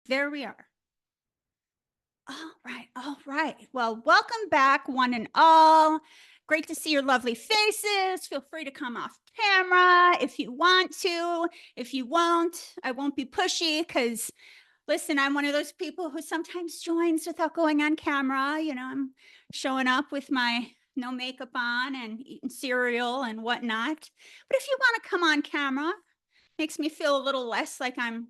there we are. All right, all right. Well, welcome back, one and all. Great to see your lovely faces. Feel free to come off camera if you want to. If you won't, I won't be pushy because, listen, I'm one of those people who sometimes joins without going on camera. You know, I'm showing up with my no makeup on and eating cereal and whatnot. But if you want to come on camera, makes me feel a little less like I'm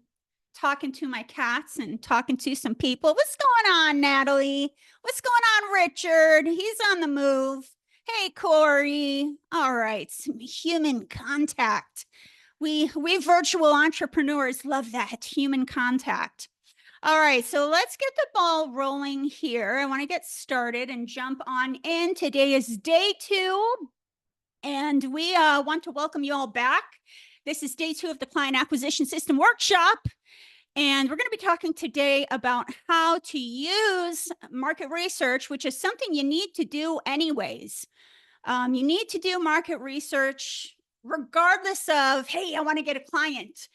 talking to my cats and talking to some people. What's going on, Natalie? What's going on, Richard? He's on the move. Hey, Corey. All right, some human contact. We virtual entrepreneurs love that human contact. All right, so let's get the ball rolling here. I want to get started and jump on in. Today is day 2, and we want to welcome you all back. This is day 2 of the Client Acquisition System Workshop. And we're going to be talking today about how to use market research, which is something you need to do anyways. You need to do market research regardless of, hey, I want to get a client.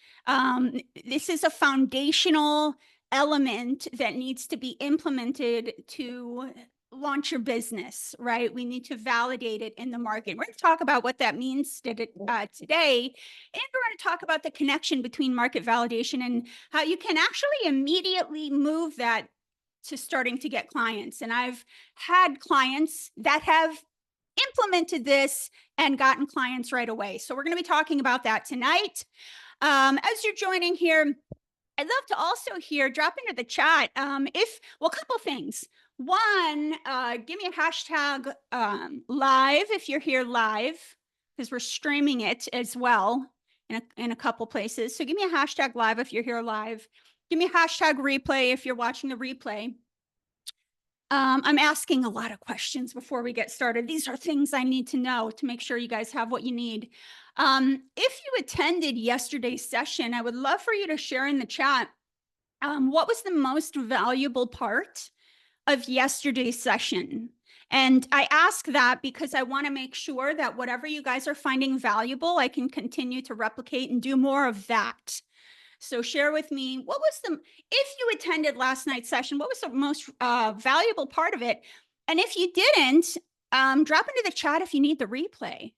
This is a foundational element that needs to be implemented to launch your business, right? We need to validate it in the market. We're going to talk about what that means today, and we're going to talk about the connection between market validation and how you can actually immediately move that to starting to get clients. And I've had clients that have implemented this and gotten clients right away. So we're going to be talking about that tonight. As you're joining here, I'd love to also hear, drop into the chat, well, a couple things. One, give me a hashtag live if you're here live, because we're streaming it as well in a couple places. So give me a hashtag live if you're here live. Give me a hashtag replay if you're watching the replay. I'm asking a lot of questions before we get started. These are things I need to know to make sure you guys have what you need. If you attended yesterday's session, I would love for you to share in the chat what was the most valuable part of yesterday's session. And I ask that because I want to make sure that whatever you guys are finding valuable, I can continue to replicate and do more of that. So share with me, if you attended last night's session, what was the most valuable part of it? And if you didn't, drop into the chat if you need the replay.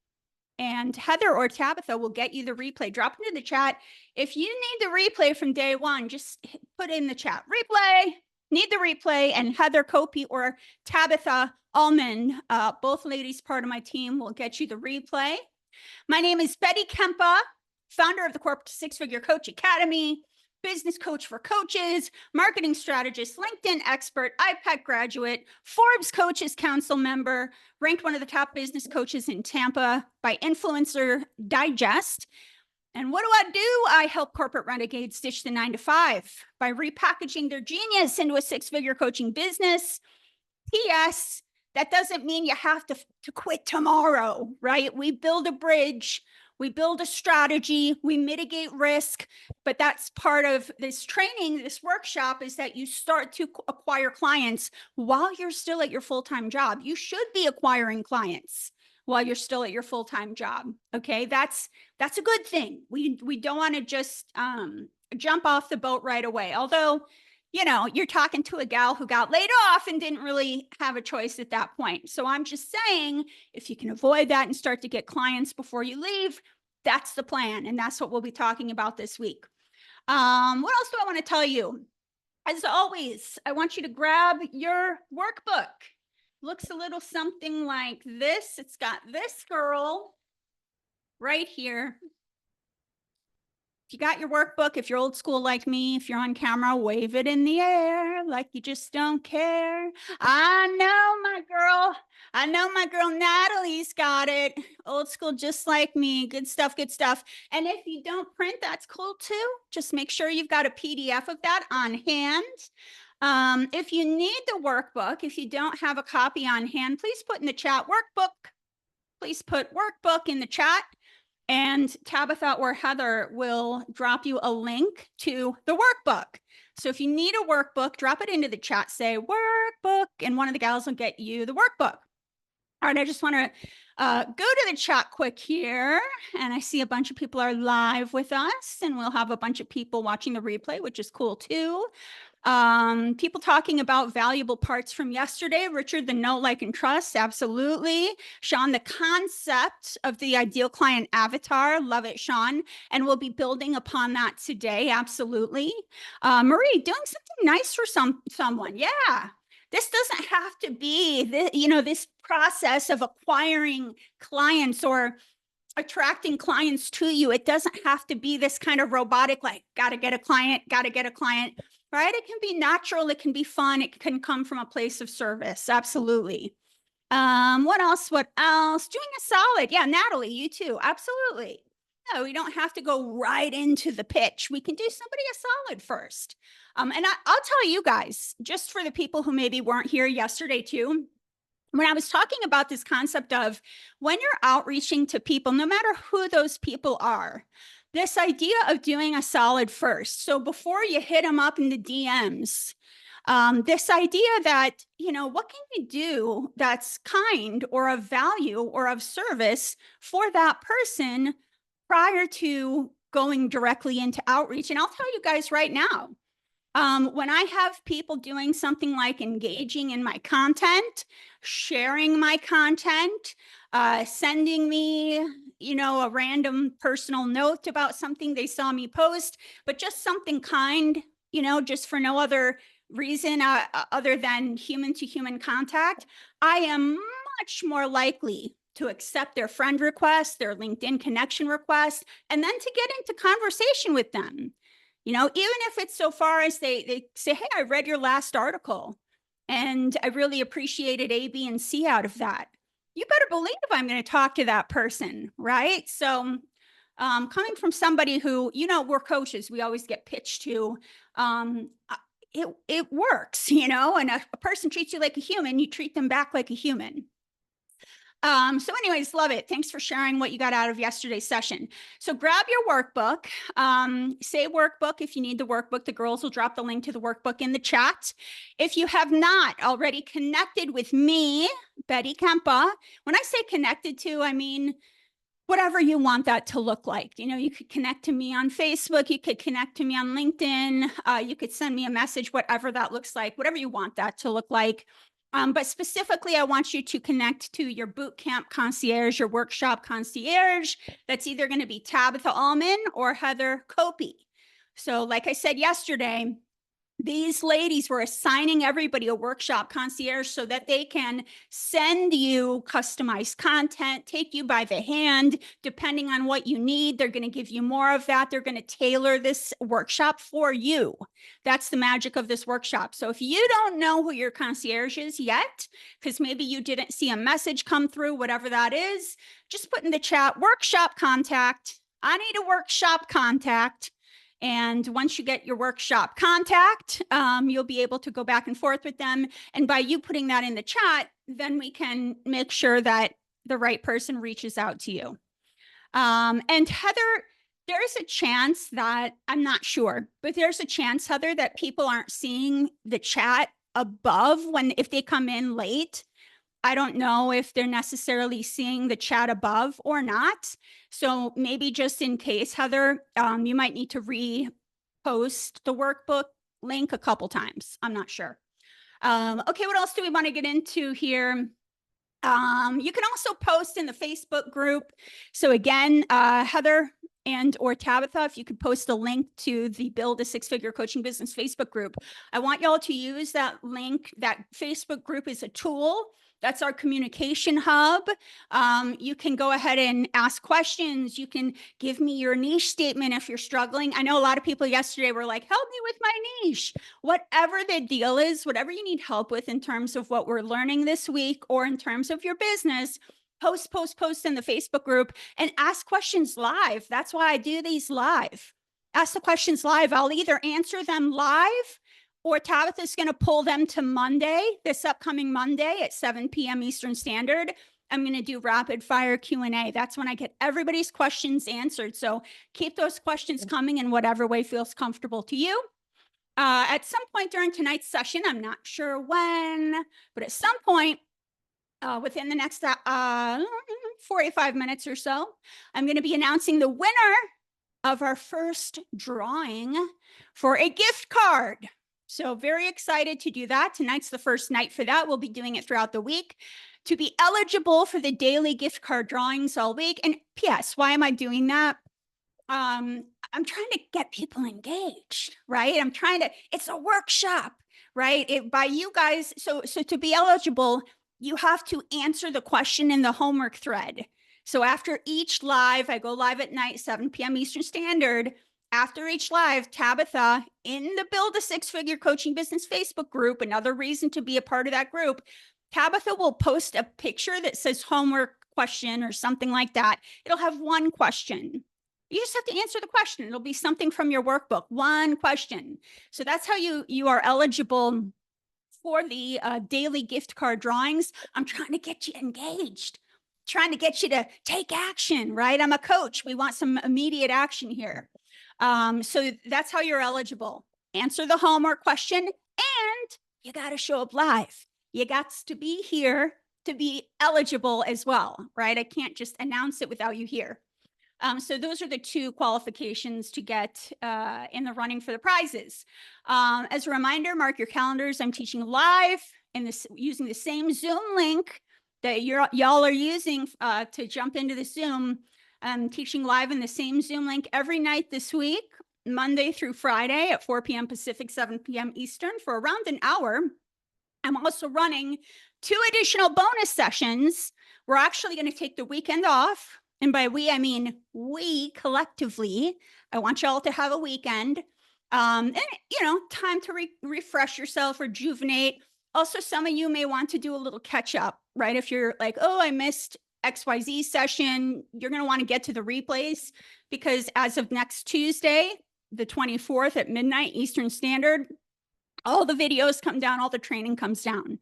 And Heather or Tabitha will get you the replay. Drop into the chat. If you need the replay from day 1, just put in the chat, replay, need the replay, and Heather Copi or Tabitha Allman, both ladies part of my team, will get you the replay. My name is Betty Kempa, founder of the Corporate Six-Figure Coach Academy, business coach for coaches, marketing strategist, LinkedIn expert, IPAC graduate, Forbes Coaches Council member, ranked one of the top business coaches in Tampa by Influencer Digest. And what do? I help corporate renegades ditch the 9-to-5 by repackaging their genius into a 6-figure coaching business. P.S. That doesn't mean you have to quit tomorrow, right? We build a bridge, we build a strategy, we mitigate risk, but that's part of this training, this workshop, is that you start to acquire clients while you're still at your full-time job. You should be acquiring clients while you're still at your full-time job, okay? That's a good thing. We don't want to just jump off the boat right away. Although, you know, you're talking to a gal who got laid off and didn't really have a choice at that point. So I'm just saying, if you can avoid that and start to get clients before you leave, that's the plan. And that's what we'll be talking about this week. What else do I want to tell you? As always, I want you to grab your workbook. Looks a little something like this. It's got this girl right here. If you got your workbook, if you're old school like me, if you're on camera, wave it in the air like you just don't care. I know my girl Natalie's got it. Old school just like me. Good stuff, good stuff. And if you don't print, that's cool too. Just make sure you've got a PDF of that on hand. If you need the workbook, if you don't have a copy on hand, please put in the chat workbook. Please put workbook in the chat, and Tabitha or Heather will drop you a link to the workbook. So if you need a workbook, drop it into the chat, say workbook, and one of the gals will get you the workbook. All right, I just want to Go to the chat quick here, and I see a bunch of people are live with us, and we'll have a bunch of people watching the replay, which is cool too. People talking about valuable parts from yesterday. Richard, the know, like, and trust. Absolutely. Sean, the concept of the ideal client avatar. Love it, Sean. And we'll be building upon that today. Absolutely. Marie, doing something nice for someone. Yeah. This doesn't have to be this process of acquiring clients or attracting clients to you. It doesn't have to be this kind of robotic, like, got to get a client, right? It can be natural. It can be fun. It can come from a place of service. Absolutely. What else? Doing a solid. Yeah, Natalie, you too. Absolutely. No, we don't have to go right into the pitch. We can do somebody a solid first. And I'll tell you guys, just for the people who maybe weren't here yesterday too, when I was talking about this concept of when you're outreaching to people, no matter who those people are, this idea of doing a solid first. So before you hit them up in the DMs, this idea that, what can you do that's kind or of value or of service for that person prior to going directly into outreach? And I'll tell you guys right now, when I have people doing something like engaging in my content, sharing my content, sending me, a random personal note about something they saw me post, but just something kind, just for no other reason other than human to human contact, I am much more likely to accept their friend request, their LinkedIn connection request, and then to get into conversation with them. Even if it's so far as they say, hey, I read your last article and I really appreciated A, B, and C out of that. You better believe I'm going to talk to that person, right? So coming from somebody who, we're coaches, we always get pitched to, it works, and a person treats you like a human, you treat them back like a human. So anyways, love it. Thanks for sharing what you got out of yesterday's session. So grab your workbook, say workbook. If you need the workbook, the girls will drop the link to the workbook in the chat. If you have not already connected with me, Betty Kempa, when I say connected to, I mean, whatever you want that to look like. You could connect to me on Facebook. You could connect to me on LinkedIn. You could send me a message, whatever that looks like, whatever you want that to look like. But specifically, I want you to connect to your bootcamp concierge, your workshop concierge. That's either going to be Tabitha Allman or Heather Copi. So like I said yesterday, these ladies were assigning everybody a workshop concierge so that they can send you customized content, take you by the hand, depending on what you need. They're going to give you more of that. They're going to tailor this workshop for you. That's the magic of this workshop. So if you don't know who your concierge is yet, because maybe you didn't see a message come through, whatever that is, just put in the chat, workshop contact. I need a workshop contact. And once you get your workshop contact, you'll be able to go back and forth with them. And by you putting that in the chat, then we can make sure that the right person reaches out to you. And Heather, there is a chance that, I'm not sure, but there's a chance, Heather, that people aren't seeing the chat above if they come in late. I don't know if they're necessarily seeing the chat above or not. So maybe just in case, Heather, you might need to repost the workbook link a couple times. I'm not sure. Okay, what else do we want to get into here? You can also post in the Facebook group. So again, Heather or Tabitha, if you could post a link to the Build a Six-Figure Coaching Business Facebook group. I want y'all to use that link. That Facebook group is a tool. That's our communication hub. You can go ahead and ask questions. You can give me your niche statement if you're struggling. I know a lot of people yesterday were like, help me with my niche. Whatever the deal is, whatever you need help with in terms of what we're learning this week or in terms of your business, post in the Facebook group and ask questions live. That's why I do these live. Ask the questions live. I'll either answer them live or Tabitha's going to pull them to Monday, this upcoming Monday at 7 p.m. Eastern Standard. I'm going to do rapid fire Q&A. That's when I get everybody's questions answered. So keep those questions coming in whatever way feels comfortable to you. At some point during tonight's session, I'm not sure when, but at some point, within the next 45 minutes or so, I'm going to be announcing the winner of our first drawing for a gift card. So very excited to do that. Tonight's the first night for that. We'll be doing it throughout the week. To be eligible for the daily gift card drawings all week. And P.S., why am I doing that? I'm trying to get people engaged, right? It's a workshop, right? By you guys. So to be eligible, you have to answer the question in the homework thread. So after each live, I go live at night, 7 p.m. Eastern Standard. After each live, Tabitha in the Build a Six-Figure Coaching Business Facebook group, another reason to be a part of that group, Tabitha will post a picture that says homework question or something like that. It'll have one question. You just have to answer the question. It'll be something from your workbook, one question. So that's how you are eligible for the daily gift card drawings. I'm trying to get you engaged, trying to get you to take action, right? I'm a coach. We want some immediate action here. So that's how you're eligible. Answer the homework question, and you got to show up live. You got to be here to be eligible as well, right? I can't just announce it without you here. So those are the two qualifications to get in the running for the prizes. As a reminder, mark your calendars. I'm teaching live using the same Zoom link that y'all are using to jump into the Zoom. I'm teaching live in the same Zoom link every night this week, Monday through Friday at 4 p.m. Pacific, 7 p.m. Eastern for around an hour. I'm also running 2 additional bonus sessions. We're actually going to take the weekend off. And by we, I mean we collectively. I want y'all to have a weekend. And, time to refresh yourself, rejuvenate. Also, some of you may want to do a little catch up, right? If you're like, oh, I missed XYZ session, you're going to want to get to the replays because as of next Tuesday, the 24th at midnight Eastern Standard, all the videos come down, all the training comes down.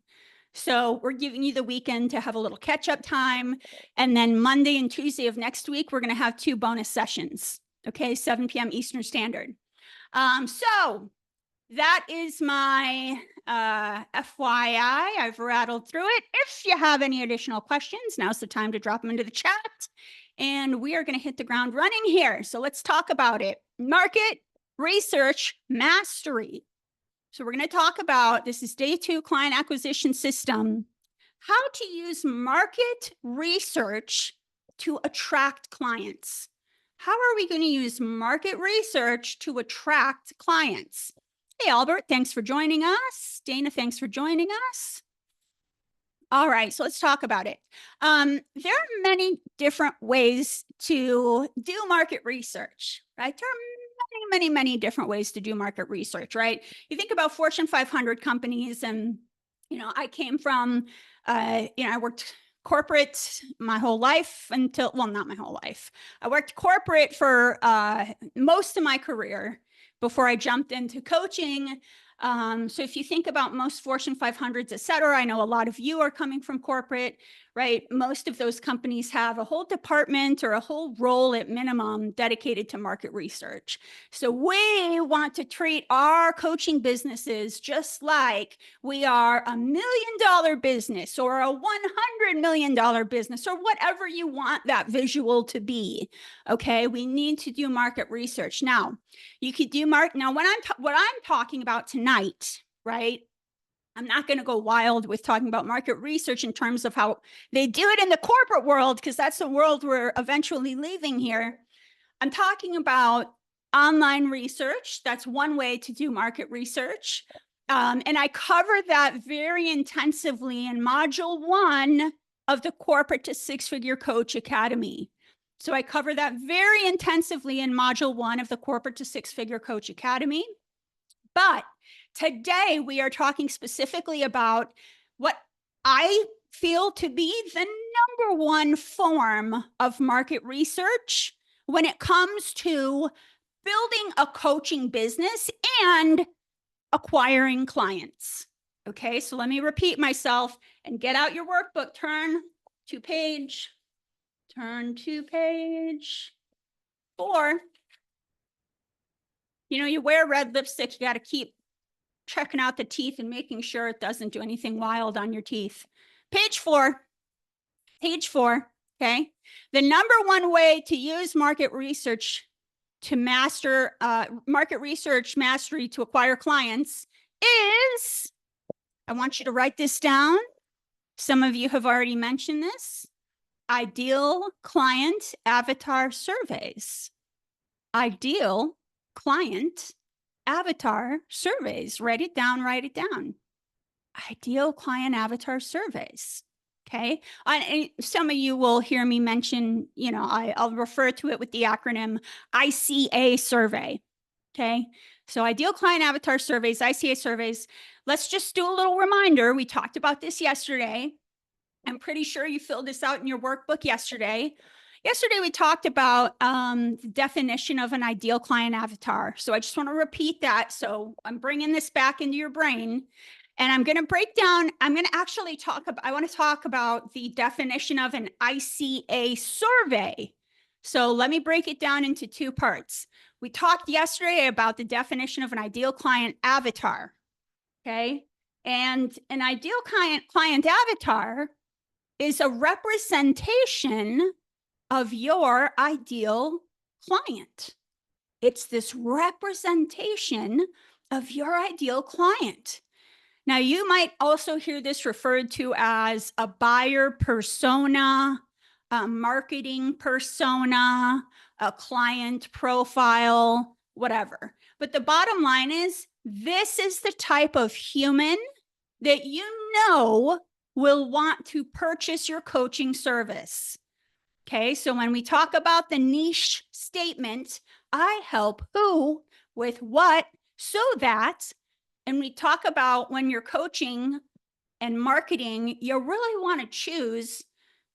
So we're giving you the weekend to have a little catch-up time. And then Monday and Tuesday of next week, we're going to have 2 bonus sessions. Okay, 7 p.m. Eastern Standard. So that is my FYI. I've rattled through it. If you have any additional questions, now's the time to drop them into the chat. And we are going to hit the ground running here. So let's talk about it. Market research mastery. So we're going to talk about, this is day 2 client acquisition system, how to use market research to attract clients. How are we going to use market research to attract clients? Hey, Albert, thanks for joining us. Dana, thanks for joining us. All right, so let's talk about it. There are many different ways to do market research, right? There are many different ways to do market research, right? You think about Fortune 500 companies and, I came from, I worked corporate my whole life until, well, not my whole life. I worked corporate for most of my career before I jumped into coaching. So if you think about most Fortune 500s, et cetera, I know a lot of you are coming from corporate, right? Most of those companies have a whole department or a whole role at minimum dedicated to market research. So we want to treat our coaching businesses just like we are $1 million business or a $100 million business or whatever you want that visual to be. Okay, we need to do market research. Now, you could do what I'm talking about tonight, right? I'm not going to go wild with talking about market research in terms of how they do it in the corporate world, because that's the world we're eventually leaving here. I'm talking about online research. That's one way to do market research. And I cover that very intensively in module 1 of the Corporate to Six-Figure Coach Academy. So I cover that very intensively in module 1 of the Corporate to Six-Figure Coach Academy. But today we are talking specifically about what I feel to be the number 1 form of market research when it comes to building a coaching business and acquiring clients. Okay, so let me repeat myself and get out your workbook. Turn to page 4. You wear red lipstick, you got to keep checking out the teeth and making sure it doesn't do anything wild on your teeth. Page 4. Page 4. Okay. The number one way to use market research to master market research mastery to acquire clients is, I want you to write this down. Some of you have already mentioned this. Ideal client avatar surveys. Ideal client avatar surveys. Write it down, write it down. Ideal client avatar surveys. Okay. And some of you will hear me mention, you know, I'll refer to it with the acronym ICA Survey. Okay. So ideal client avatar surveys, ICA surveys. Let's just do a little reminder. We talked about this yesterday. I'm pretty sure you filled this out in your workbook yesterday. Yesterday, we talked about the definition of an ideal client avatar. So I just want to repeat that. So I'm bringing this back into your brain. And I'm going to break down, I'm going to actually talk about, I want to talk about the definition of an ICA survey. So let me break it down into two parts. We talked yesterday about the definition of an ideal client avatar. Okay. And an ideal client avatar is a representation of your ideal client. It's this representation of your ideal client. Now, you might also hear this referred to as a buyer persona, a marketing persona, a client profile, whatever. But the bottom line is, this is the type of human that you know will want to purchase your coaching service. Okay, so when we talk about the niche statement, I help who with what so that, and we talk about when you're coaching and marketing, you really want to choose,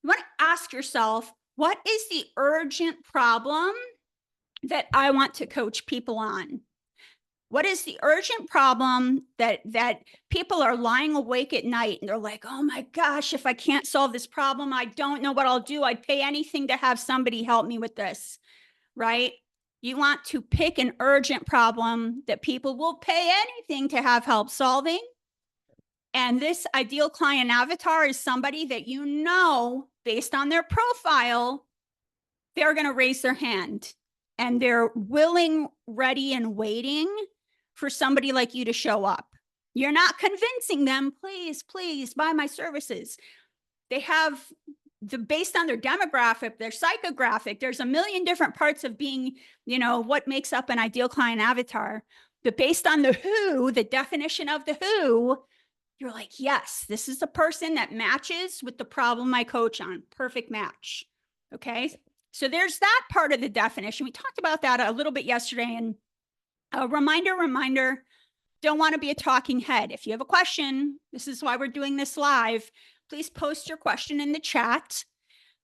you want to ask yourself, what is the urgent problem that I want to coach people on? What is the urgent problem that people are lying awake at night and they're like, oh my gosh, if I can't solve this problem, I don't know what I'll do. I'd pay anything to have somebody help me with this, right? You want to pick an urgent problem that people will pay anything to have help solving. And this ideal client avatar is somebody that you know, based on their profile, they're going to raise their hand and they're willing, ready, and waiting for somebody like you to show up. You're not convincing them, please, please buy my services. They have based on their demographic, their psychographic, there's a million different parts of being, you know, what makes up an ideal client avatar. But based on the who, the definition of the who, you're like, yes, this is the person that matches with the problem I coach on. Perfect match. Okay. So there's that part of the definition. We talked about that a little bit yesterday. And a reminder, don't want to be a talking head. If you have a question, this is why we're doing this live. Please post your question in the chat.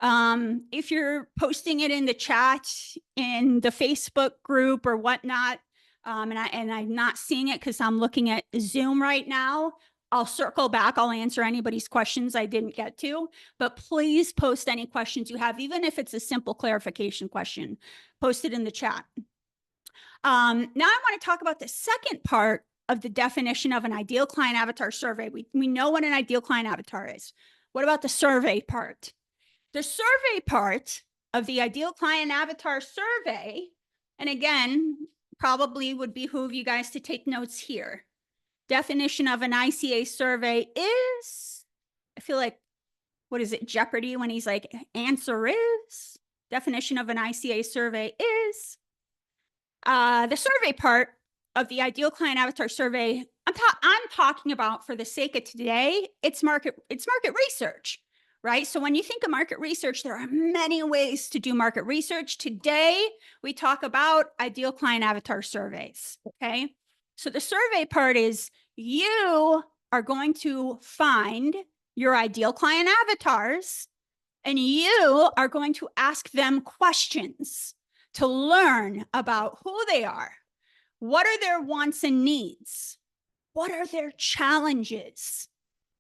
If you're posting it in the chat in the Facebook group or whatnot, and I'm not seeing it because I'm looking at Zoom right now, I'll circle back. I'll answer anybody's questions I didn't get to, but please post any questions you have, even if it's a simple clarification question. Post it in the chat. Now I want to talk about the second part of the definition of an ideal client avatar survey. We know what an ideal client avatar is. What about the survey part? The survey part of the ideal client avatar survey, and again, probably would behoove you guys to take notes here. Definition of an ICA survey is, I feel like, what is it, Jeopardy, when he's like, answer is? Definition of an ICA survey is, the survey part of the ideal client avatar survey, I'm talking about, for the sake of today, it's market research, right? So when you think of market research, there are many ways to do market research. Today, we talk about ideal client avatar surveys, okay? So the survey part is, you are going to find your ideal client avatars and you are going to ask them questions to learn about who they are. What are their wants and needs? What are their challenges?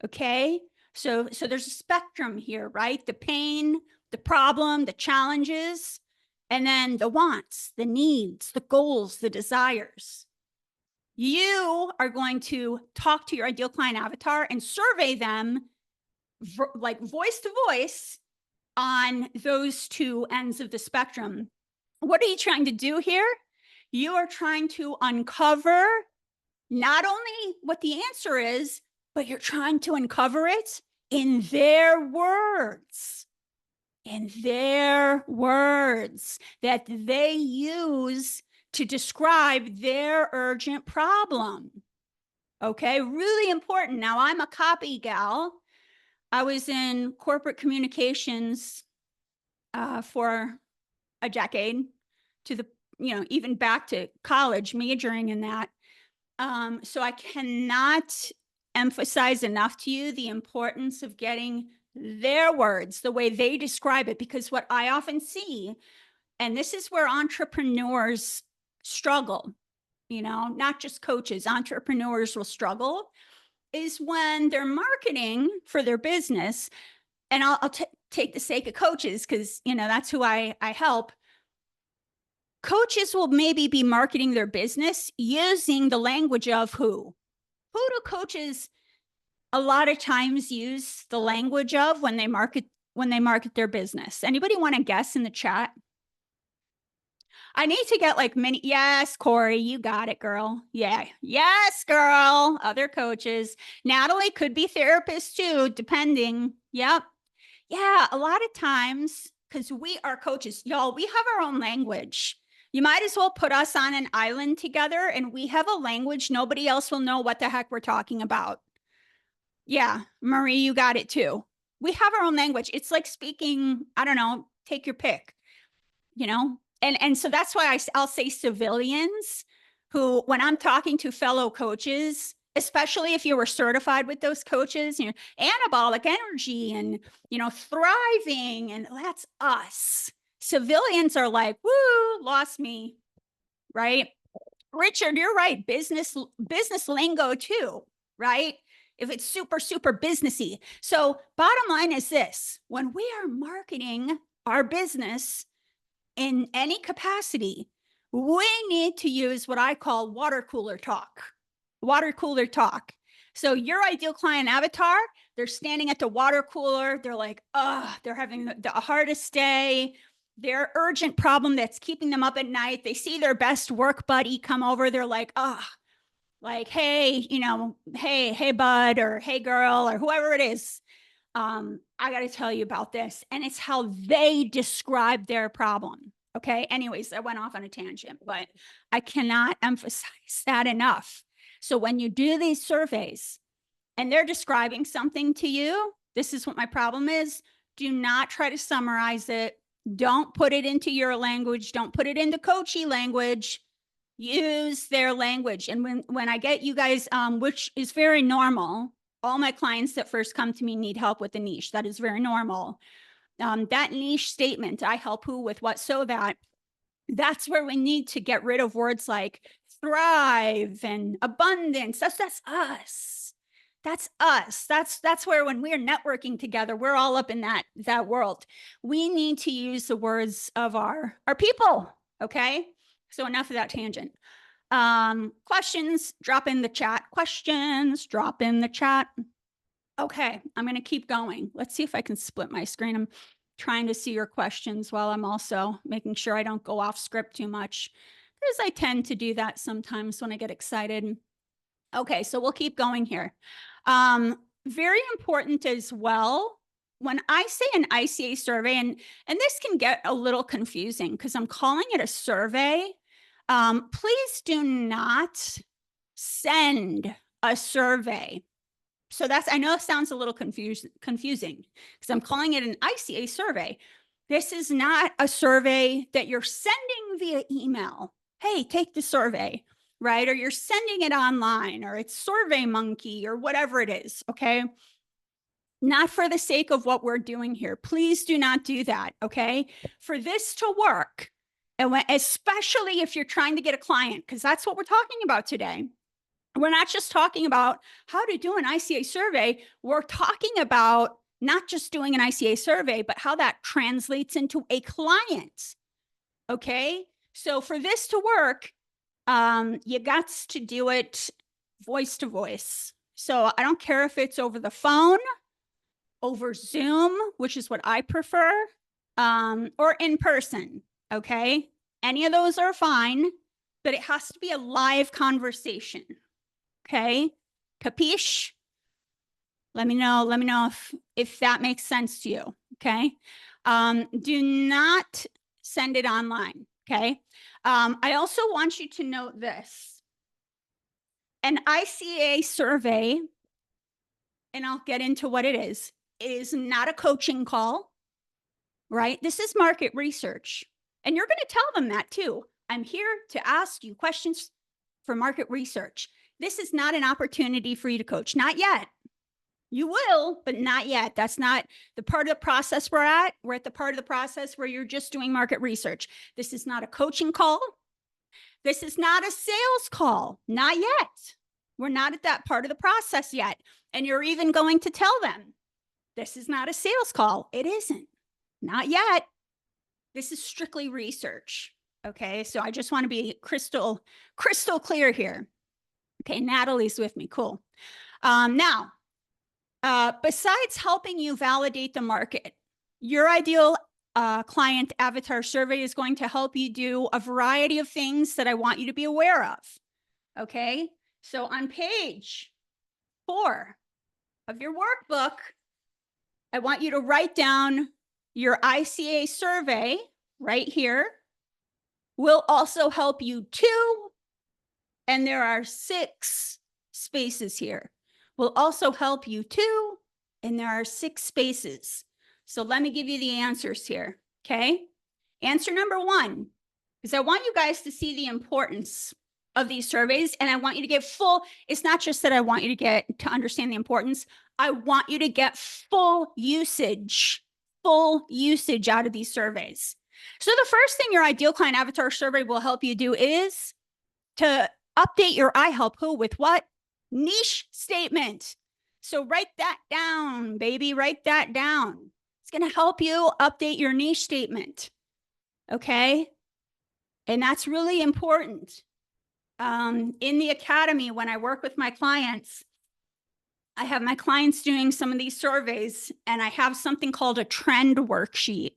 Okay, so there's a spectrum here, right? The pain, the problem, the challenges, and then the wants, the needs, the goals, the desires. You are going to talk to your ideal client avatar and survey them like voice to voice on those two ends of the spectrum. What are you trying to do here? You are trying to uncover not only what the answer is, but you're trying to uncover it in their words, that they use to describe their urgent problem. Okay, really important. Now, I'm a copy gal. I was in corporate communications for a decade, to the, even back to college, majoring in that. So I cannot emphasize enough to you the importance of getting their words, the way they describe it, because what I often see, and this is where entrepreneurs struggle, not just coaches, entrepreneurs will struggle, is when they're marketing for their business. And I'll take the sake of coaches, because, that's who I help. Coaches will maybe be marketing their business using the language of who? Who do coaches a lot of times use the language of when they market their business? Anybody want to guess in the chat? I need to get like many. Yes, Corey, you got it, girl. Yeah. Yes, girl. Other coaches. Natalie could be therapists too, depending. Yep. Yeah. A lot of times, because we are coaches, y'all, we have our own language. You might as well put us on an island together and we have a language. Nobody else will know what the heck we're talking about. Yeah. Marie, you got it too. We have our own language. It's like speaking, I don't know, take your pick, And so that's why I'll say civilians who, when I'm talking to fellow coaches, especially if you were certified with those coaches, anabolic energy and, thriving, and that's us. Civilians are like, woo, lost me, right? Richard, you're right. Business lingo too, right? If it's super, super businessy. So bottom line is this: when we are marketing our business in any capacity, we need to use what I call water cooler talk. Water cooler talk. So your ideal client avatar, they're standing at the water cooler. They're like, they're having the hardest day. Their urgent problem that's keeping them up at night. They see their best work buddy come over. They're like, like, hey, hey, bud, or hey, girl, or whoever it is. I got to tell you about this. And it's how they describe their problem. Okay. Anyways, I went off on a tangent, but I cannot emphasize that enough. So when you do these surveys and they're describing something to you, this is what my problem is. Do not try to summarize it. Don't put it into your language. Don't put it into coachy language. Use their language. And when I get you guys, which is very normal, all my clients that first come to me need help with a niche. That is very normal. That niche statement, I help who with what, so that's where we need to get rid of words like thrive and abundance. That's us. That's us. That's where, when we're networking together, we're all up in that world. We need to use the words of our people. Okay. So enough of that tangent. Questions, drop in the chat. Questions, drop in the chat. Okay, I'm going to keep going. Let's see if I can split my screen. I'm trying to see your questions while I'm also making sure I don't go off script too much, because I tend to do that sometimes when I get excited. Okay, so we'll keep going here. Very important as well, when I say an ICA survey, and this can get a little confusing because I'm calling it a survey. Please do not send a survey. So I know it sounds a little confusing because I'm calling it an ICA survey. This is not a survey that you're sending via email. Hey, take the survey, right? Or you're sending it online, or it's SurveyMonkey or whatever it is, okay? Not for the sake of what we're doing here. Please do not do that, okay? For this to work, and especially if you're trying to get a client, because that's what we're talking about today. We're not just talking about how to do an ICA survey. We're talking about not just doing an ICA survey, but how that translates into a client. Okay. So for this to work, you got to do it voice to voice. So I don't care if it's over the phone over Zoom, which is what I prefer, or in person, okay? Any of those are fine, but it has to be a live conversation, okay? Capiche? Let me know if that makes sense to you, okay? Do not send it online, okay? I also want you to note this. An ICA survey, and I'll get into what it is not a coaching call, right? This is market research. And you're going to tell them that too. I'm here to ask you questions for market research. This is not an opportunity for you to coach. Not yet. You will, but not yet. That's not the part of the process we're at. We're at the part of the process where you're just doing market research. This is not a coaching call. This is not a sales call. Not yet. We're not at that part of the process yet. And you're even going to tell them, this is not a sales call. It isn't. Not yet. This is strictly research. Okay, so I just want to be crystal clear here. Okay, Natalie's with me. Cool. Now, besides helping you validate the market, your ideal client avatar survey is going to help you do a variety of things that I want you to be aware of. Okay, so on page 4 of your workbook, I want you to write down your ICA survey right here. Will also help you too. And there are 6 spaces here. Will also help you too. And there are 6 spaces. So let me give you the answers here. Okay. Answer number 1, because I want you guys to see the importance of these surveys. And I want you to get full. It's not just that I want you to get to understand the importance. I want you to get full usage out of these surveys. So the first thing your ideal client avatar survey will help you do is to update your I help who with what? Niche statement. So write that down, baby. Write that down. It's going to help you update your niche statement. Okay. And that's really important. In the academy, when I work with my clients, I have my clients doing some of these surveys, and I have something called a trend worksheet.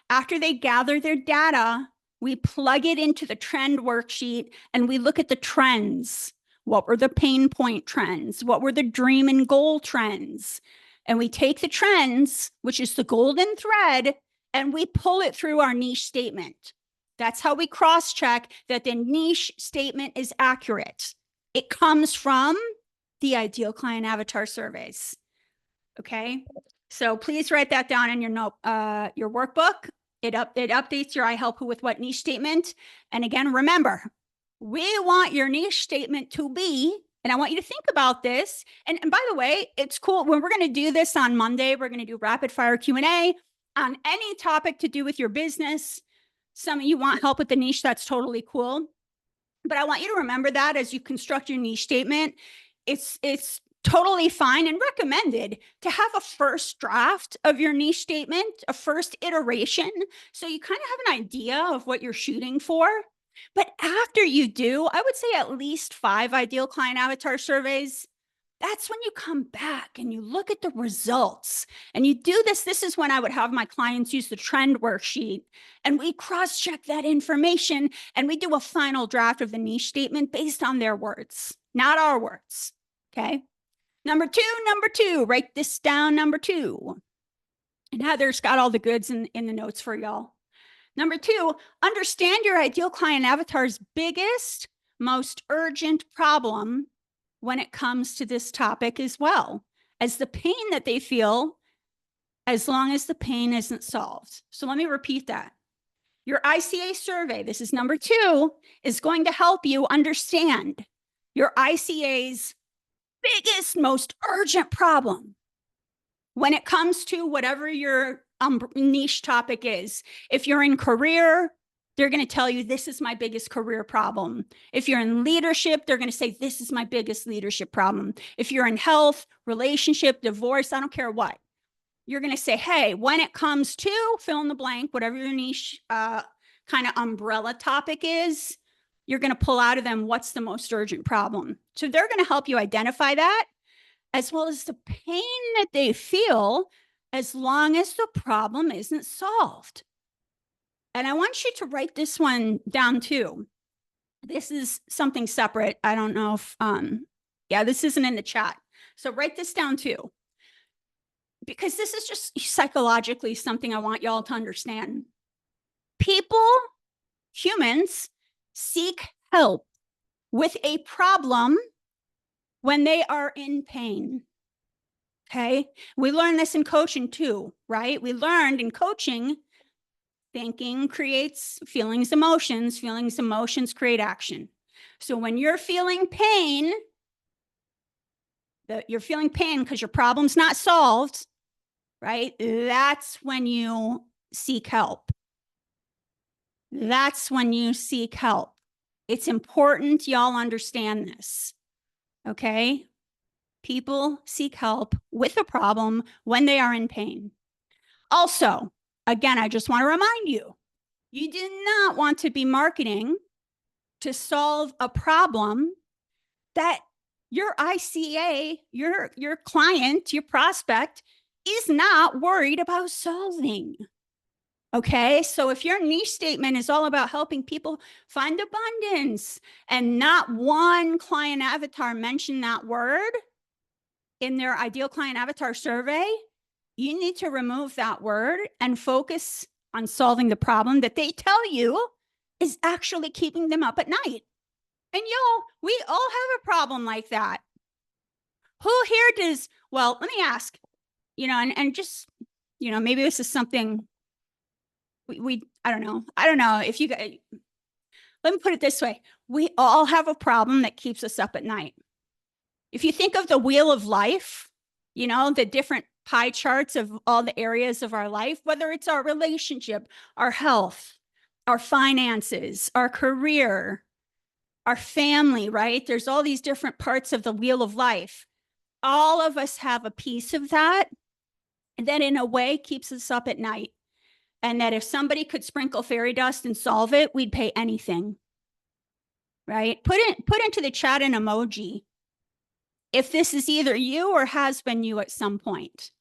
After they gather their data, we plug it into the trend worksheet and we look at the trends. What were the pain point trends? What were the dream and goal trends? And we take the trends, which is the golden thread, and we pull it through our niche statement. That's how we cross-check that the niche statement is accurate. It comes from the ideal client avatar surveys. Okay. So please write that down in your note, your workbook. It updates your I help who with what niche statement. And again, remember, we want your niche statement to be, and I want you to think about this. And by the way, it's cool. When we're going to do this on Monday, we're going to do rapid fire Q&A on any topic to do with your business. Some of you want help with the niche. That's totally cool. But I want you to remember that as you construct your niche statement, it's totally fine and recommended to have a first draft of your niche statement, a first iteration, so you kind of have an idea of what you're shooting for. But after you do, I would say at least 5 ideal client avatar surveys. That's when you come back and you look at the results and you do this. This is when I would have my clients use the trend worksheet and we cross-check that information and we do a final draft of the niche statement based on their words, not our words. Okay. Number two, write this down. Number 2. And Heather's got all the goods in the notes for y'all. Number 2, understand your ideal client avatar's biggest, most urgent problem when it comes to this topic, as well as the pain that they feel, as long as the pain isn't solved. So let me repeat that. Your ICA survey, this is number 2, is going to help you understand your ICA's biggest, most urgent problem when it comes to whatever your niche topic is. If you're in career, they're going to tell you, this is my biggest career problem. If you're in leadership, they're going to say, this is my biggest leadership problem. If you're in health, relationship, divorce, I don't care what. You're going to say, hey, when it comes to fill in the blank, whatever your niche kind of umbrella topic is, you're going to pull out of them what's the most urgent problem. So they're going to help you identify that. as well as the pain that they feel, as long as the problem isn't solved. And I want you to write this one down too. This is something separate. I don't know if, yeah, this isn't in the chat. So write this down too, because this is just psychologically something I want y'all to understand. People, humans, seek help with a problem when they are in pain. Okay. We learned this in coaching too, right? We learned in coaching, thinking creates feelings, emotions create action. So when you're feeling pain, you're feeling pain because your problem's not solved, right? That's when you seek help. That's when you seek help. It's important y'all understand this, okay? People seek help with a problem when they are in pain. Also, again, I just want to remind you, you do not want to be marketing to solve a problem that your ICA, your client, your prospect is not worried about solving. Okay, so if your niche statement is all about helping people find abundance and not one client avatar mentioned that word in their ideal client avatar survey, you need to remove that word and focus on solving the problem that they tell you is actually keeping them up at night. And yo, we all have a problem like that. Who here does, well, let me ask, and just, maybe this is something I don't know if you guys, let me put it this way. We all have a problem that keeps us up at night. If you think of the wheel of life, the different pie charts of all the areas of our life, whether it's our relationship, our health, our finances, our career, our family, right? There's all these different parts of the wheel of life. All of us have a piece of that in a way keeps us up at night. And that if somebody could sprinkle fairy dust and solve it, we'd pay anything, right? Put into the chat an emoji if this is either you or has been you at some point,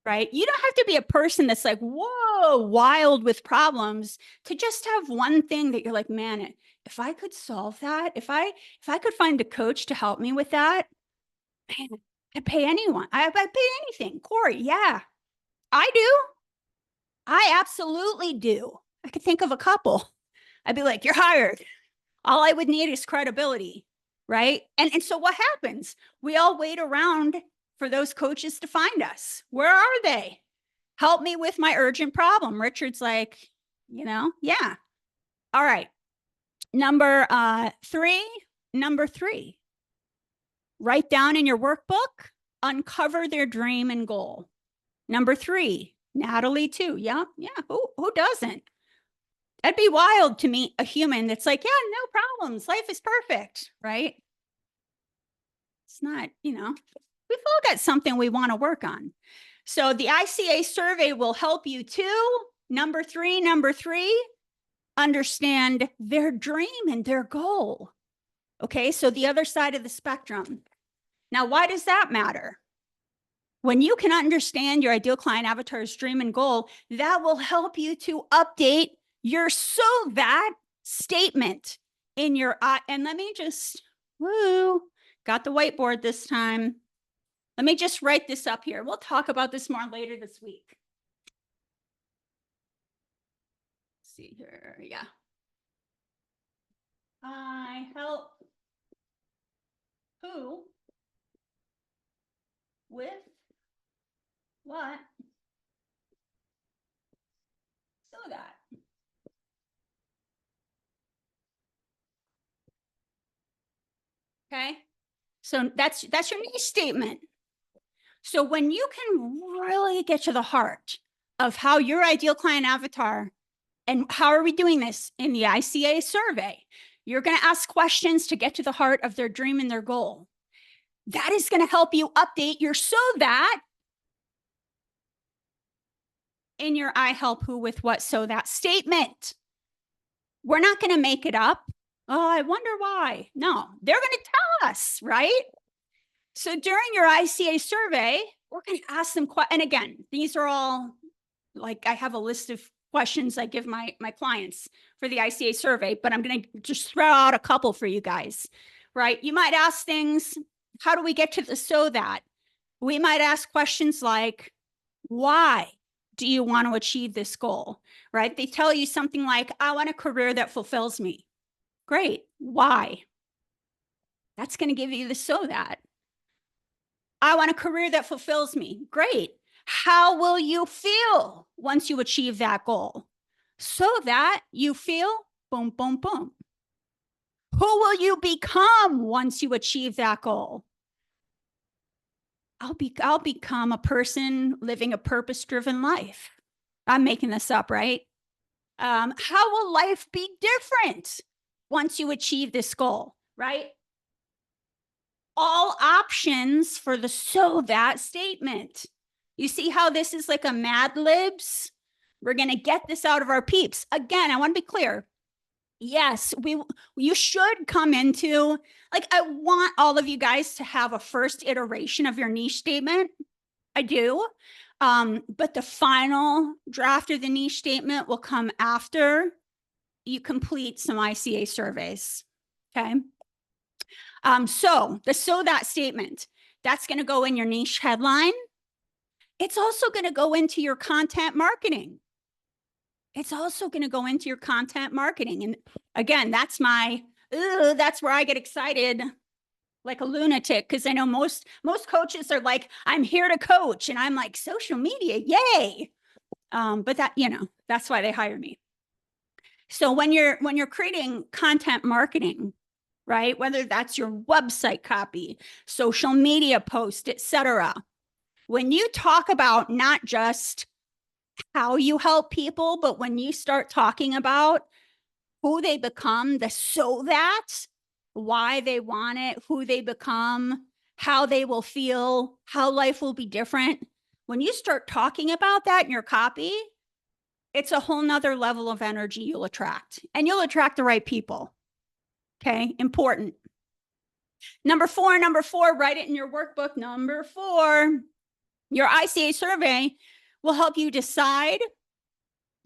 right? You don't have to be a person that's like, whoa, wild with problems to just have one thing that you're like, man, if I could solve that, if I could find a coach to help me with that, man, I'd pay anyone. I'd pay anything. Corey, yeah, I do. I absolutely do. I could think of a couple. I'd be like, you're hired. All I would need is credibility, right? And so what happens? We all wait around for those coaches to find us. Where are they? Help me with my urgent problem. Richard's like, yeah. All right. Number three, write down in your workbook, uncover their dream and goal. Number 3, Natalie too. Yeah. Who doesn't? That'd be wild to meet a human that's like, yeah, no problems. Life is perfect, right? It's not, we've all got something we want to work on. So the ICA survey will help you too. Number three, understand their dream and their goal. Okay, so the other side of the spectrum. Now, why does that matter? When you can understand your ideal client avatar's dream and goal, that will help you to update your so that statement in your, and let me just, got the whiteboard this time. Let me just write this up here. We'll talk about this more later this week. Let's see here, yeah. I help who with what so that. Okay, so that's your niche statement. So when you can really get to the heart of how your ideal client avatar, and how are we doing this in the ICA survey? You're going to ask questions to get to the heart of their dream and their goal. That is going to help you update your so that in your I help who with what so that statement. We're not going to make it up. Oh, I wonder why. No, they're going to tell us, right? So during your ICA survey, we're going to ask them, and again, these are all like, I have a list of questions I give my clients for the ICA survey, but I'm going to just throw out a couple for you guys, right? You might ask things, how do we get to the so that? We might ask questions like, why do you want to achieve this goal, right? They tell you something like, I want a career that fulfills me. Great. Why? That's going to give you the so that. I want a career that fulfills me. Great. How will you feel once you achieve that goal? So that you feel boom, boom, boom. Who will you become once you achieve that goal? I'll become a person living a purpose-driven life. I'm making this up, right? How will life be different once you achieve this goal, right? All options for the so that statement. You see how this is like a Mad Libs? We're going to get this out of our peeps. Again, I want to be clear. Yes, you should come into, like, I want all of you guys to have a first iteration of your niche statement. I do. But the final draft of the niche statement will come after you complete some ICA surveys. Okay. So the so that statement, that's going to go in your niche headline. It's also going to go into your content marketing. It's also going to go into your content marketing. And again, that's where I get excited like a lunatic, because I know most coaches are like, I'm here to coach. And I'm like, social media, yay. But that, that's why they hire me. So when you're creating content marketing, right? Whether that's your website copy, social media post, etc. When you talk about not just how you help people, but when you start talking about who they become, the so that, why they want it, who they become, how they will feel, how life will be different. When you start talking about that in your copy, it's a whole nother level of energy you'll attract, and you'll attract the right people. Okay, important. Number four, write it in your workbook. Number 4, your ICA survey will help you decide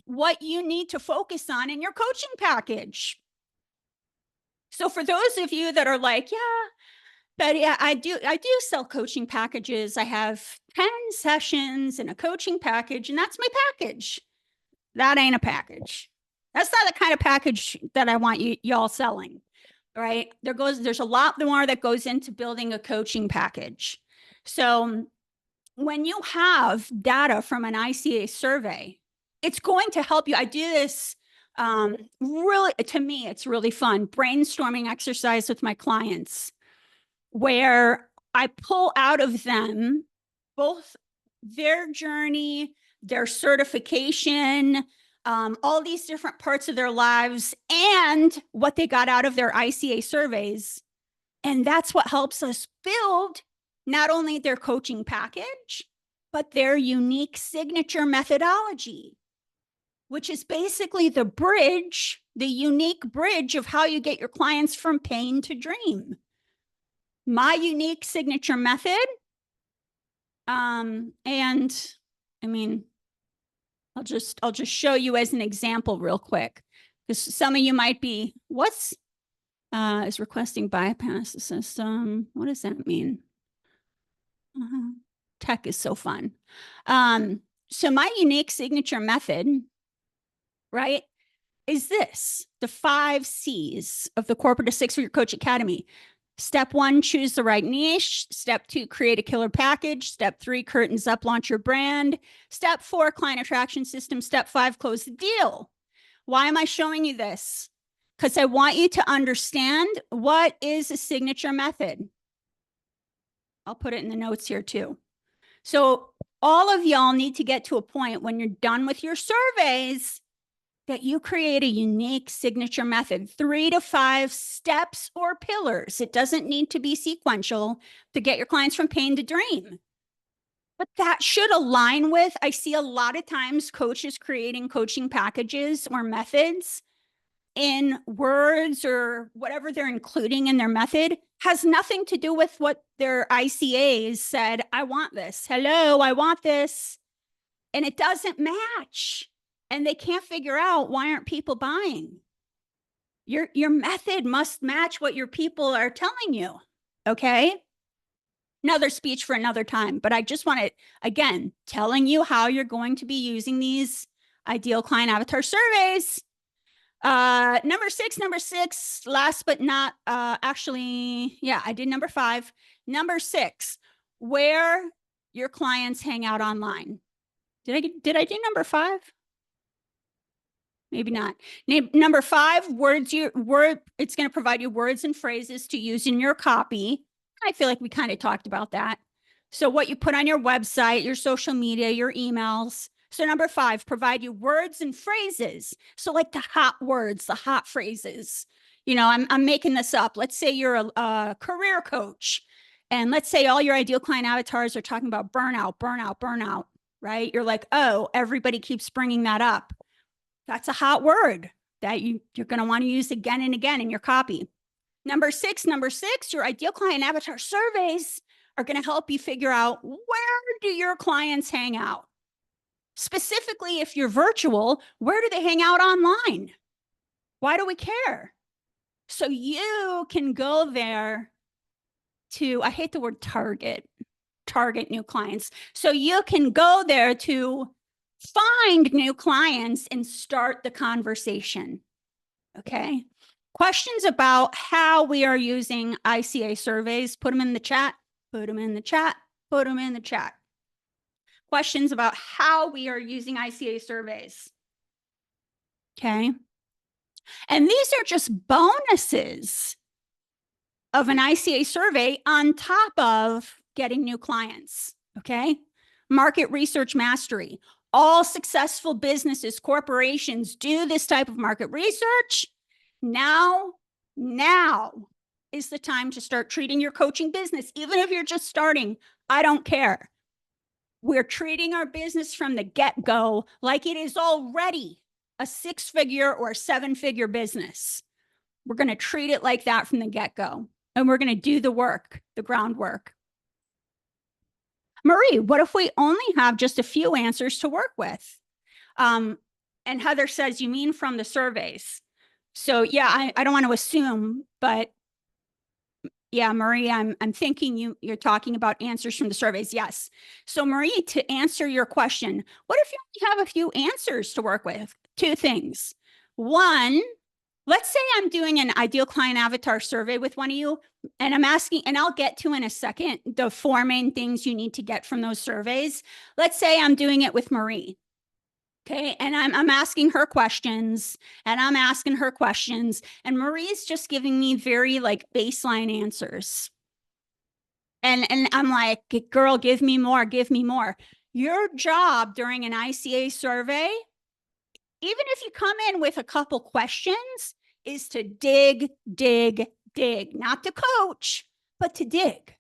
what you need to focus on in your coaching package. So for those of you that are like, yeah, but yeah, I do sell coaching packages. I have 10 sessions and a coaching package, and that's my package. That ain't a package. That's not the kind of package that I want y'all selling, right? There's a lot more that goes into building a coaching package. So when you have data from an ICA survey, it's going to help you. I do this really, to me, it's really fun brainstorming exercise with my clients, where I pull out of them both their journey, their certification, all these different parts of their lives, and what they got out of their ICA surveys. And that's what helps us build not only their coaching package, but their unique signature methodology, which is basically the bridge, the unique bridge of how you get your clients from pain to dream. My unique signature method. And I mean, I'll just show you as an example real quick, because some of you might be, is requesting bypass the system. What does that mean? Tech is so fun. So my unique signature method, right, is this, the 5 C's of the Corporate to 6-Figure Coach Academy. Step 1, choose the right niche. Step 2, create a killer package. Step 3, curtains up, launch your brand. Step 4, client attraction system. Step 5, close the deal. Why am I showing you this? Because I want you to understand what is a signature method. I'll put it in the notes here too. So all of y'all need to get to a point when you're done with your surveys that you create a unique signature method, 3 to 5 steps or pillars. It doesn't need to be sequential to get your clients from pain to dream. But that should align with, I see a lot of times coaches creating coaching packages or methods in words or whatever they're including in their method has nothing to do with what their ICAs said. I want this. Hello, I want this. And it doesn't match. And they can't figure out, why aren't people buying? Your method must match what your people are telling you. Okay. Another speech for another time, but I just want to, again, telling you how you're going to be using these ideal client avatar surveys. Number six, last but not, actually, yeah, I did number 5. Number 6, where your clients hang out online. Did I do number 5? Maybe not. Number 5, it's going to provide you words and phrases to use in your copy. I feel like we kind of talked about that. So what you put on your website, your social media, your emails. So number 5, provide you words and phrases. So like the hot words, the hot phrases. You know, I'm making this up. Let's say you're a career coach, and let's say all your ideal client avatars are talking about burnout, right? You're like, oh, everybody keeps bringing that up. That's a hot word that you're going to want to use again and again in your copy. Number six, your ideal client avatar surveys are going to help you figure out, where do your clients hang out? Specifically, if you're virtual, where do they hang out online? Why do we care? So you can go there to, I hate the word target new clients. So you can go there to find new clients and start the conversation. Okay. Questions about how we are using ICA surveys, put them in the chat, put them in the chat, put them in the chat. Questions about how we are using ICA surveys. Okay. And these are just bonuses of an ICA survey on top of getting new clients. Okay. Market research mastery. All successful businesses, corporations do this type of market research. Now is the time to start treating your coaching business. Even if you're just starting, I don't care. We're treating our business from the get-go like it is already a 6-figure or 7-figure business. We're going to treat it like that from the get-go. And we're going to do the work, the groundwork. Marie, what if we only have just a few answers to work with? And Heather says, you mean from the surveys? So yeah, I don't want to assume, but yeah, Marie, I'm thinking you're talking about answers from the surveys. Yes. So Marie, to answer your question, what if you only have a few answers to work with? 2 things. One, let's say I'm doing an ideal client avatar survey with one of you, and I'm asking, and I'll get to in a second, the 4 main things you need to get from those surveys. Let's say I'm doing it with Marie. Okay. And I'm asking her questions, and I'm asking her questions, and Marie's just giving me very like baseline answers. And I'm like, girl, give me more, give me more. Your job during an ICA survey, even if you come in with a couple questions, is to dig, not to coach, but to dig.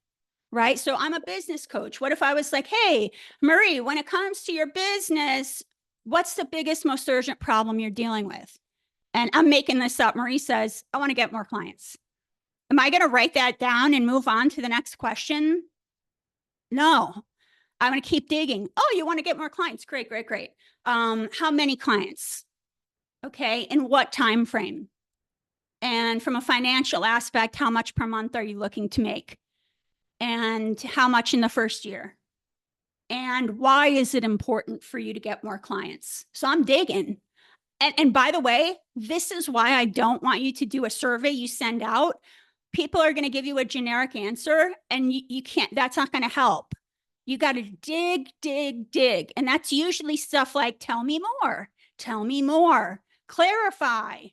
Right. So I'm a business coach. What if I was like, hey, Marie, when it comes to your business, what's the biggest, most urgent problem you're dealing with? And I'm making this up. Marie says, I want to get more clients. Am I going to write that down and move on to the next question? No, I'm going to keep digging. Oh, you want to get more clients? Great. How many clients? Okay. In what time frame? And from a financial aspect, how much per month are you looking to make? And how much in the first year? And why is it important for you to get more clients? So I'm digging. And by the way, this is why I don't want you to do a survey you send out. People are going to give you a generic answer, and you can't, that's not going to help. You got to dig. And that's usually stuff like, tell me more, clarify,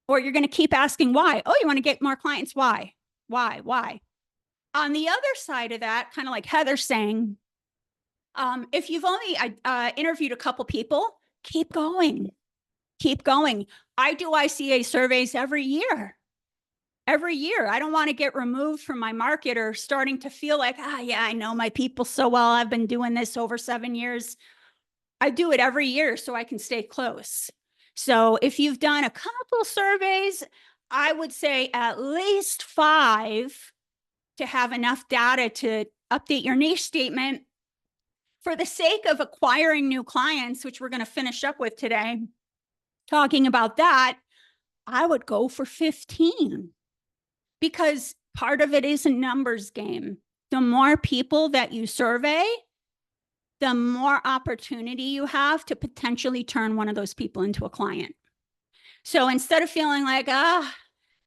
or you're going to keep asking why. Oh, you want to get more clients? Why? On the other side of that, kind of like Heather's saying, if you've only interviewed a couple people, keep going. I do ICA surveys every year. I don't want to get removed from my market or starting to feel like, yeah, I know my people so well. I've been doing this over 7 years. I do it every year so I can stay close. So if you've done a couple surveys, I would say at least 5 to have enough data to update your niche statement. For the sake of acquiring new clients, which we're going to finish up with today, talking about that, I would go for 15 because part of it is a numbers game. The more people that you survey, the more opportunity you have to potentially turn one of those people into a client. So instead of feeling like,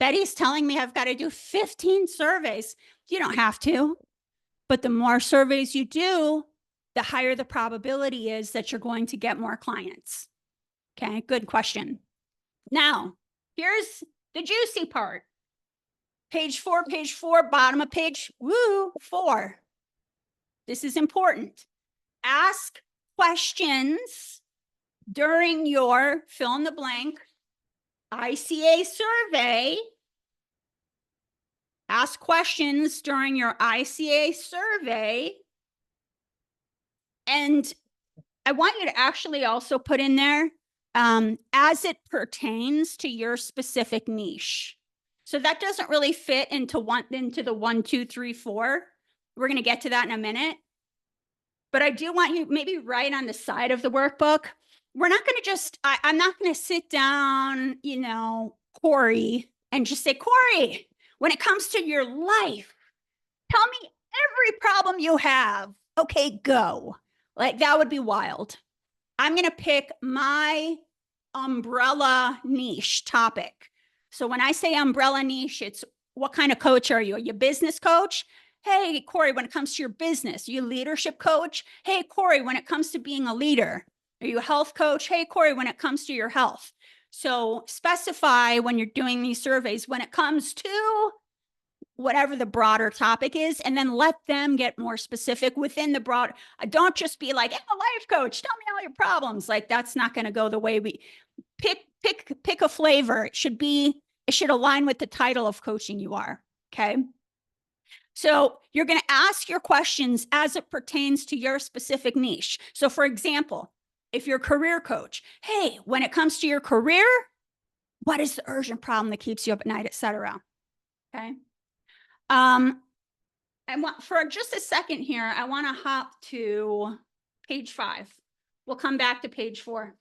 Betty's telling me I've got to do 15 surveys, you don't have to. But the more surveys you do, the higher the probability is that you're going to get more clients. Okay, good question. Now, here's the juicy part. Page 4, bottom of page 4. This is important. Ask questions during your fill in the blank ICA survey. Ask questions during your ICA survey. And I want you to actually also put in there as it pertains to your specific niche. So that doesn't really fit into the 1, 2, 3, 4. We're going to get to that in a minute. But I do want you maybe write on the side of the workbook. We're not going to just, I'm not going to sit down, Corey, and just say, Corey, when it comes to your life, tell me every problem you have. Okay, go. Like that would be wild. I'm going to pick my umbrella niche topic. So when I say umbrella niche, it's what kind of coach are you? Are you a business coach? Hey, Corey, when it comes to your business, are you a leadership coach? Hey, Corey, when it comes to being a leader, are you a health coach? Hey, Corey, when it comes to your health. So specify when you're doing these surveys, when it comes to whatever the broader topic is, and then let them get more specific within the broad. Don't just be like, I'm a life coach, tell me all your problems. Like that's not going to go the way we pick a flavor. It should align with the title of coaching you are. Okay. So you're going to ask your questions as it pertains to your specific niche. So for example, if you're a career coach, hey, when it comes to your career, what is the urgent problem that keeps you up at night, et cetera? Okay. For just a second here, I want to hop to page 5. We'll come back to page 4.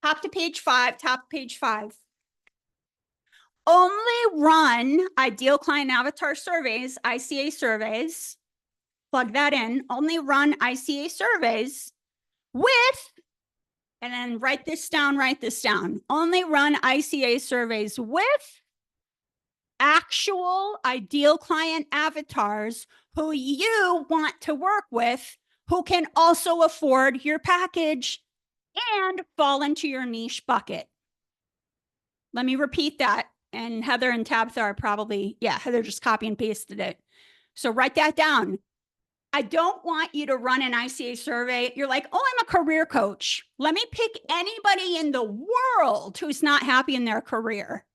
Hop to page 5, top of page 5. Only run ideal client avatar surveys, ICA surveys. Plug that in. Only run ICA surveys with, and then write this down. Only run ICA surveys with actual ideal client avatars who you want to work with, who can also afford your package and fall into your niche bucket. Let me repeat that. And Heather and Tabitha are probably, Heather just copy and pasted it. So write that down. I don't want you to run an ICA survey. You're like, oh, I'm a career coach. Let me pick anybody in the world who's not happy in their career.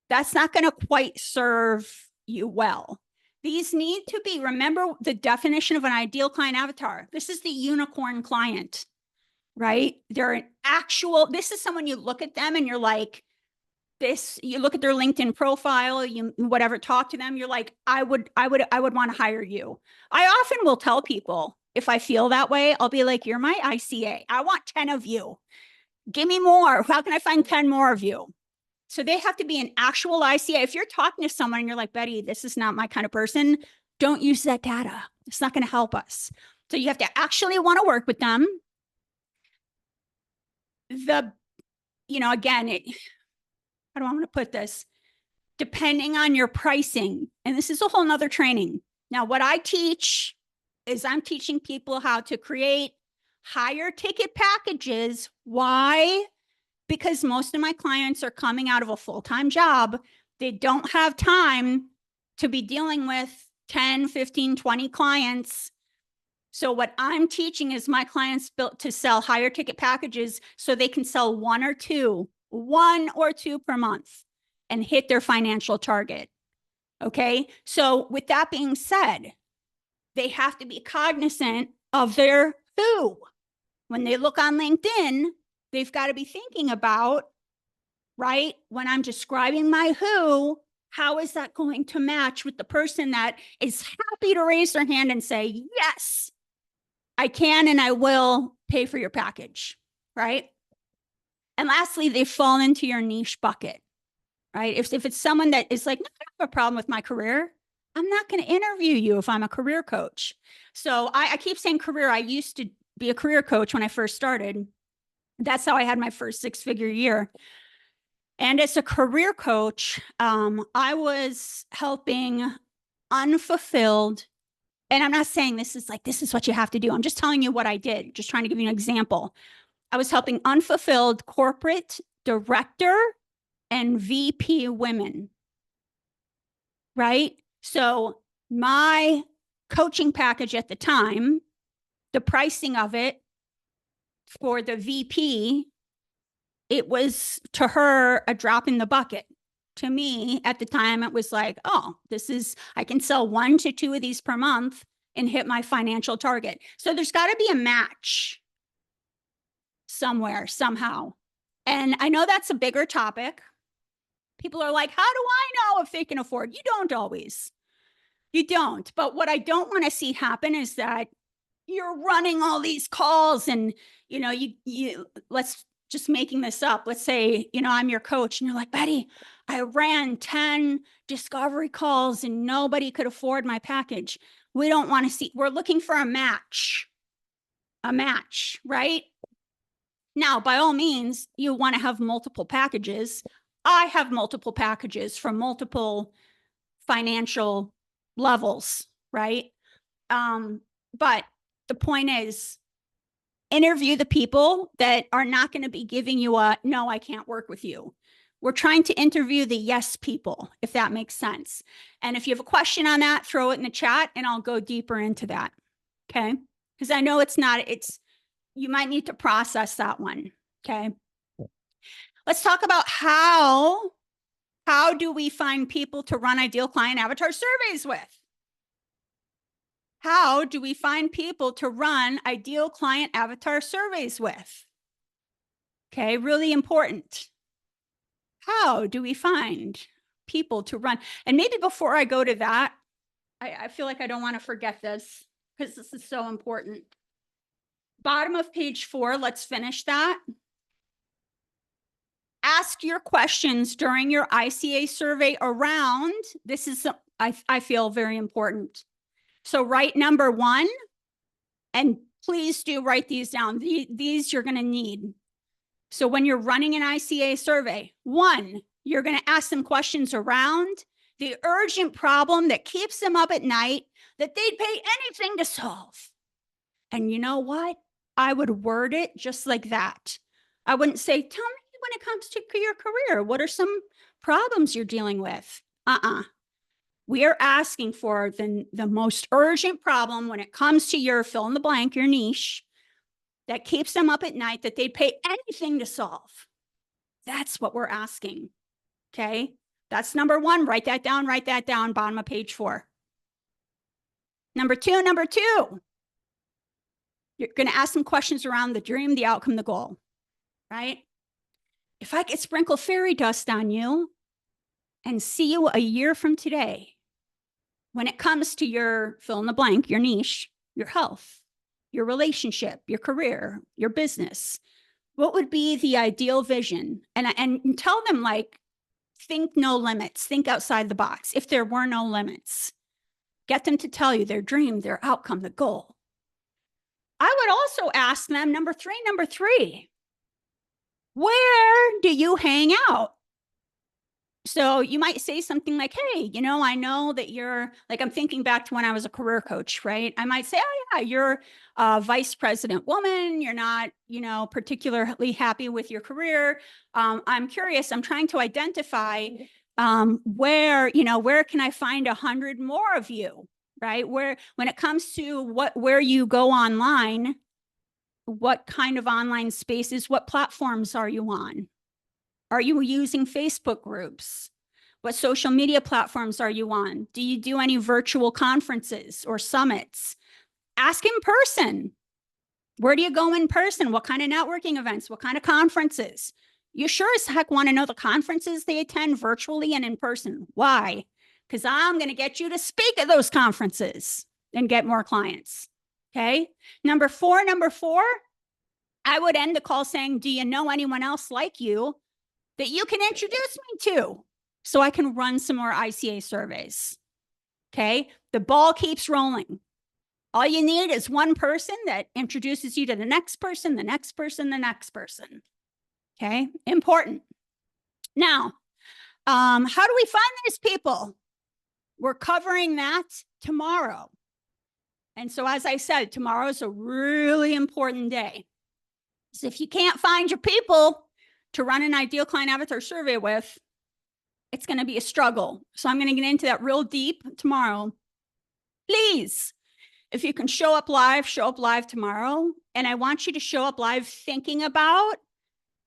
That's not going to quite serve you well. These need to be, remember the definition of an ideal client avatar. This is the unicorn client, right? They're an actual, this is someone you look at them and you're like, you look at their LinkedIn profile, whatever, talk to them. You're like, I would want to hire you. I often will tell people if I feel that way, I'll be like, you're my ICA. I want 10 of you. Give me more. How can I find 10 more of you? So they have to be an actual ICA. If you're talking to someone and you're like, Betty, this is not my kind of person, don't use that data. It's not going to help us. So you have to actually want to work with them. Again, how do I want to put this? Depending on your pricing, and this is a whole nother training. Now, what I teach is I'm teaching people how to create higher ticket packages. Why? Because most of my clients are coming out of a full-time job. They don't have time to be dealing with 10, 15, 20 clients. So what I'm teaching is my clients built to sell higher ticket packages so they can sell one or two per month and hit their financial target. Okay. So with that being said, they have to be cognizant of their who. When they look on LinkedIn, they've got to be thinking about, right? When I'm describing my who, How is that going to match with the person that is happy to raise their hand and say, yes, I can and I will pay for your package, right? And lastly, they fall into your niche bucket, right? If it's someone that is like, no, I have a problem with my career, I'm not going to interview you if I'm a career coach. So I keep saying career. I used to be a career coach when I first started. That's how I had my first 6-figure year. And as a career coach, I was helping unfulfilled. And I'm not saying this is what you have to do. I'm just telling you what I did, just trying to give you an example. I was helping unfulfilled corporate director and VP women, right? So my coaching package at the time, the pricing of it for the VP, it was to her a drop in the bucket. To me at the time, it was like, oh, I can sell 1 to 2 of these per month and hit my financial target. So there's got to be a match somewhere, somehow. And I know that's a bigger topic. People are like, how do I know if they can afford? You don't always. You don't. But what I don't want to see happen is that you're running all these calls and, let's just making this up. Let's say, I'm your coach and you're like, Betty, I ran 10 discovery calls and nobody could afford my package. We don't want to see, we're looking for a match, right? Now, by all means, you want to have multiple packages. I have multiple packages from multiple financial levels, right? But the point is, interview the people that are not going to be giving you a, no, I can't work with you. We're trying to interview the yes people, if that makes sense. And if you have a question on that, throw it in the chat and I'll go deeper into that. Okay. Because I know you might need to process that one. Okay. Let's talk about how do we find people to run ideal client avatar surveys with? How do we find people to run ideal client avatar surveys with? Okay, really important. How do we find people to run? And maybe before I go to that, I feel like I don't want to forget this because this is so important. Bottom of page 4, let's finish that. Ask your questions during your ICA survey around, this is, I feel very important. So write number 1, and please do write these down. These you're going to need. So when you're running an ICA survey, 1, you're going to ask them questions around the urgent problem that keeps them up at night that they'd pay anything to solve. And you know what? I would word it just like that. I wouldn't say, tell me when it comes to your career, what are some problems you're dealing with? We are asking for the most urgent problem when it comes to your fill in the blank, your niche, that keeps them up at night that they'd pay anything to solve. That's what we're asking. Okay. That's number 1. Write that down, bottom of page 4. Number 2, you're going to ask some questions around the dream, the outcome, the goal, right? If I could sprinkle fairy dust on you and see you a year from today, when it comes to your fill in the blank, your niche, your health, your relationship, your career, your business, what would be the ideal vision? And tell them, like, think no limits, think outside the box. If there were no limits, get them to tell you their dream, their outcome, the goal. I would also ask them, number 3, where do you hang out? So you might say something like, hey, I know that you're, like, I'm thinking back to when I was a career coach, right? I might say, oh yeah, you're a vice president woman. You're not, particularly happy with your career. I'm curious, I'm trying to identify where can I find 100 more of you, right? When it comes to where you go online, what kind of online spaces, what platforms are you on? Are you using Facebook groups? What social media platforms are you on? Do you do any virtual conferences or summits? Ask in person. Where do you go in person? What kind of networking events? What kind of conferences? You sure as heck want to know the conferences they attend virtually and in person. Why? Because I'm going to get you to speak at those conferences and get more clients. Okay. Number four, I would end the call saying, do you know anyone else like you that you can introduce me to so I can run some more ICA surveys? Okay. The ball keeps rolling. All you need is one person that introduces you to the next person, the next person, the next person. Okay. Important. Now, how do we find these people? We're covering that tomorrow. And so, as I said, tomorrow is a really important day. So if you can't find your people to run an ideal client avatar survey with, it's going to be a struggle. So I'm going to get into that real deep tomorrow. Please, if you can show up live tomorrow. And I want you to show up live thinking about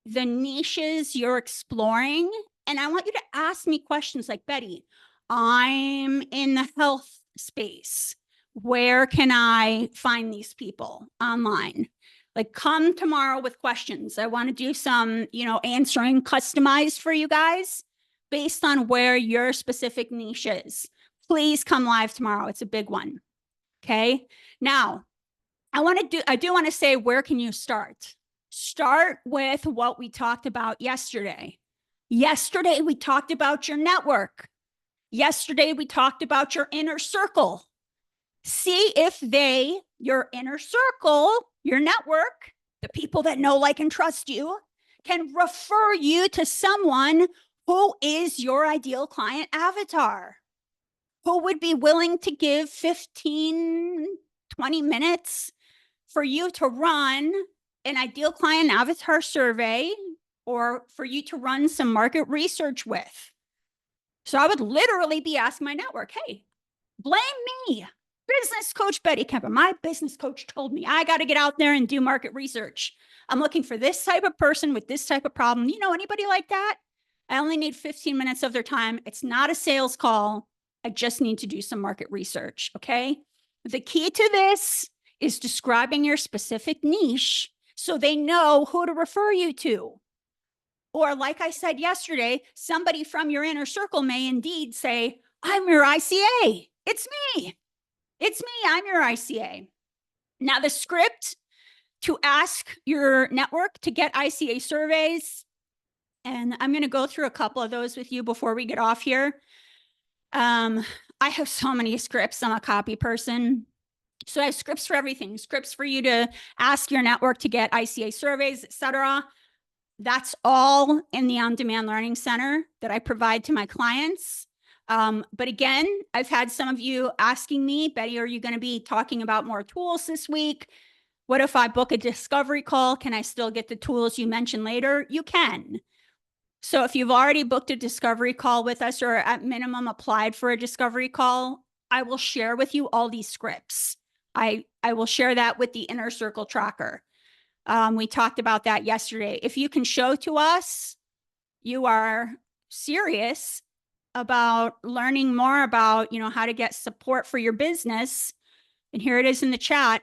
the niches you're exploring. And I want you to ask me questions like, Betty, I'm in the health space. Where can I find these people online? Like, come tomorrow with questions. I want to do some, answering customized for you guys based on where your specific niche is. Please come live tomorrow. It's a big one. Okay. Now, I do want to say, where can you start? Start with what we talked about yesterday. Yesterday, we talked about your network. Yesterday, we talked about your inner circle. See if your inner circle, your network, the people that know, like, and trust you, can refer you to someone who is your ideal client avatar, who would be willing to give 15, 20 minutes for you to run an ideal client avatar survey or for you to run some market research with. So I would literally be asking my network, hey, blame me. Business coach Betty Kemper, my business coach told me I got to get out there and do market research. I'm looking for this type of person with this type of problem. You know anybody like that? I only need 15 minutes of their time. It's not a sales call. I just need to do some market research. Okay. The key to this is describing your specific niche so they know who to refer you to. Or, like I said yesterday, somebody from your inner circle may indeed say, I'm your ICA. It's me. It's me. I'm your ICA. Now, the script to ask your network to get ICA surveys, and I'm going to go through a couple of those with you before we get off here. I have so many scripts. I'm a copy person. So I have scripts for everything, scripts for you to ask your network to get ICA surveys, etc. That's all in the On-Demand Learning Center that I provide to my clients. But again, I've had some of you asking me, Betty, are you going to be talking about more tools this week? What if I book a discovery call? Can I still get the tools you mentioned later? You can. So if you've already booked a discovery call with us or at minimum applied for a discovery call, I will share with you all these scripts. I will share that with the Inner Circle Tracker. We talked about that yesterday. If you can show to us you are serious about learning more about, how to get support for your business, and here it is in the chat,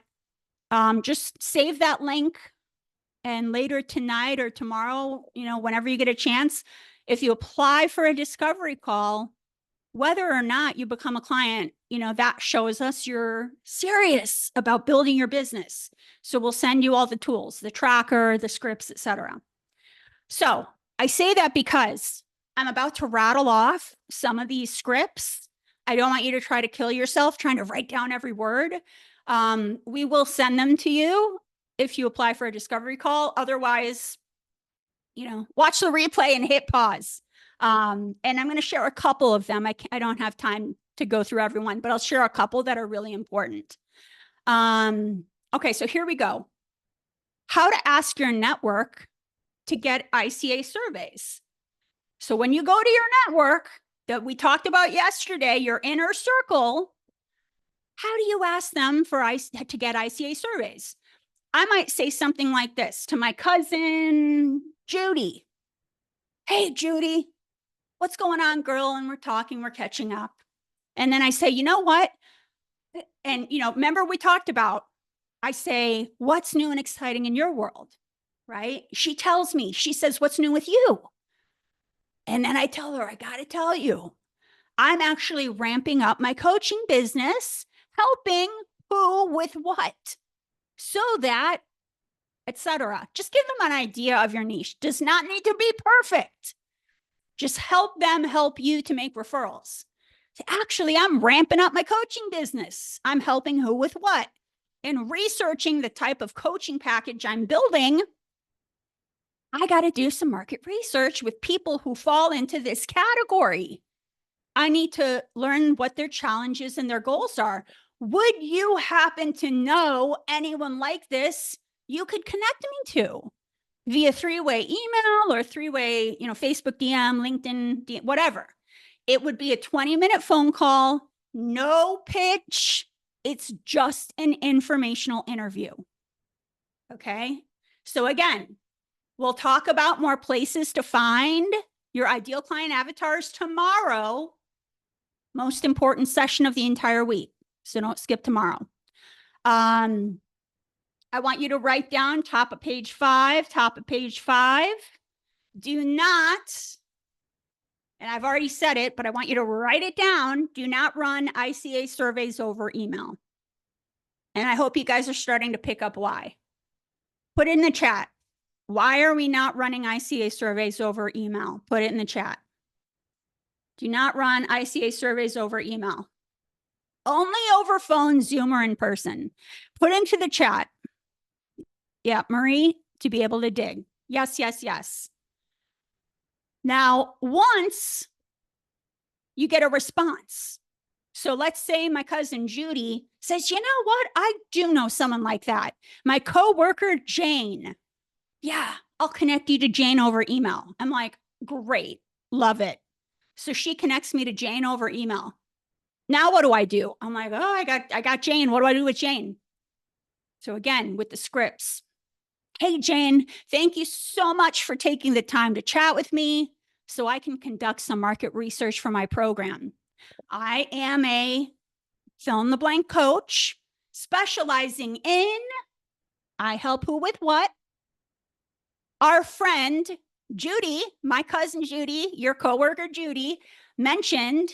just save that link. And later tonight or tomorrow, whenever you get a chance, if you apply for a discovery call, whether or not you become a client, that shows us you're serious about building your business. So we'll send you all the tools, the tracker, the scripts, etc. So I say that because I'm about to rattle off some of these scripts. I don't want you to try to kill yourself trying to write down every word. We will send them to you if you apply for a discovery call. Otherwise, watch the replay and hit pause. And I'm going to share a couple of them. I don't have time to go through everyone, but I'll share a couple that are really important. Okay, so here we go. How to ask your network to get ICA surveys. So when you go to your network that we talked about yesterday, your inner circle, how do you ask them to get ICA surveys? I might say something like this to my cousin, Judy. Hey, Judy, what's going on, girl? And we're talking, we're catching up. And then I say, you know what? And, remember we talked about, I say, what's new and exciting in your world? right? She tells me, she says, what's new with you? And then I tell her, I got to tell you, I'm actually ramping up my coaching business, helping who with what, so that, etc. Just give them an idea of your niche. Does not need to be perfect. Just help them help you to make referrals. So actually, I'm ramping up my coaching business. I'm helping who with what. In researching the type of coaching package I'm building, I got to do some market research with people who fall into this category. I need to learn what their challenges and their goals are. Would you happen to know anyone like this you could connect me to via three-way email or three-way, Facebook DM, LinkedIn, DM, whatever? It would be a 20-minute phone call, no pitch. It's just an informational interview. Okay. So again, we'll talk about more places to find your ideal client avatars tomorrow. Most important session of the entire week. So don't skip tomorrow. I want you to write down top of page 5, Do not, and I've already said it, but I want you to write it down. Do not run ICA surveys over email. And I hope you guys are starting to pick up why. Put it in the chat. Why are we not running ICA surveys over email? Put it in the chat. Do not run ICA surveys over email. Only over phone, Zoom, or in person. Put into the chat. Yeah, Marie, to be able to dig. Yes, yes, yes. Now, once you get a response, so let's say my cousin Judy says, you know what? I do know someone like that. My coworker, Jane. Yeah, I'll connect you to Jane over email. I'm like, great, love it. So she connects me to Jane over email. Now what do? I'm like, oh, I got Jane. What do I do with Jane? So again, with the scripts. Hey, Jane, thank you so much for taking the time to chat with me so I can conduct some market research for my program. I am a fill-in-the-blank coach specializing in, I help who with what? Our friend, Judy, my cousin Judy, your coworker Judy, mentioned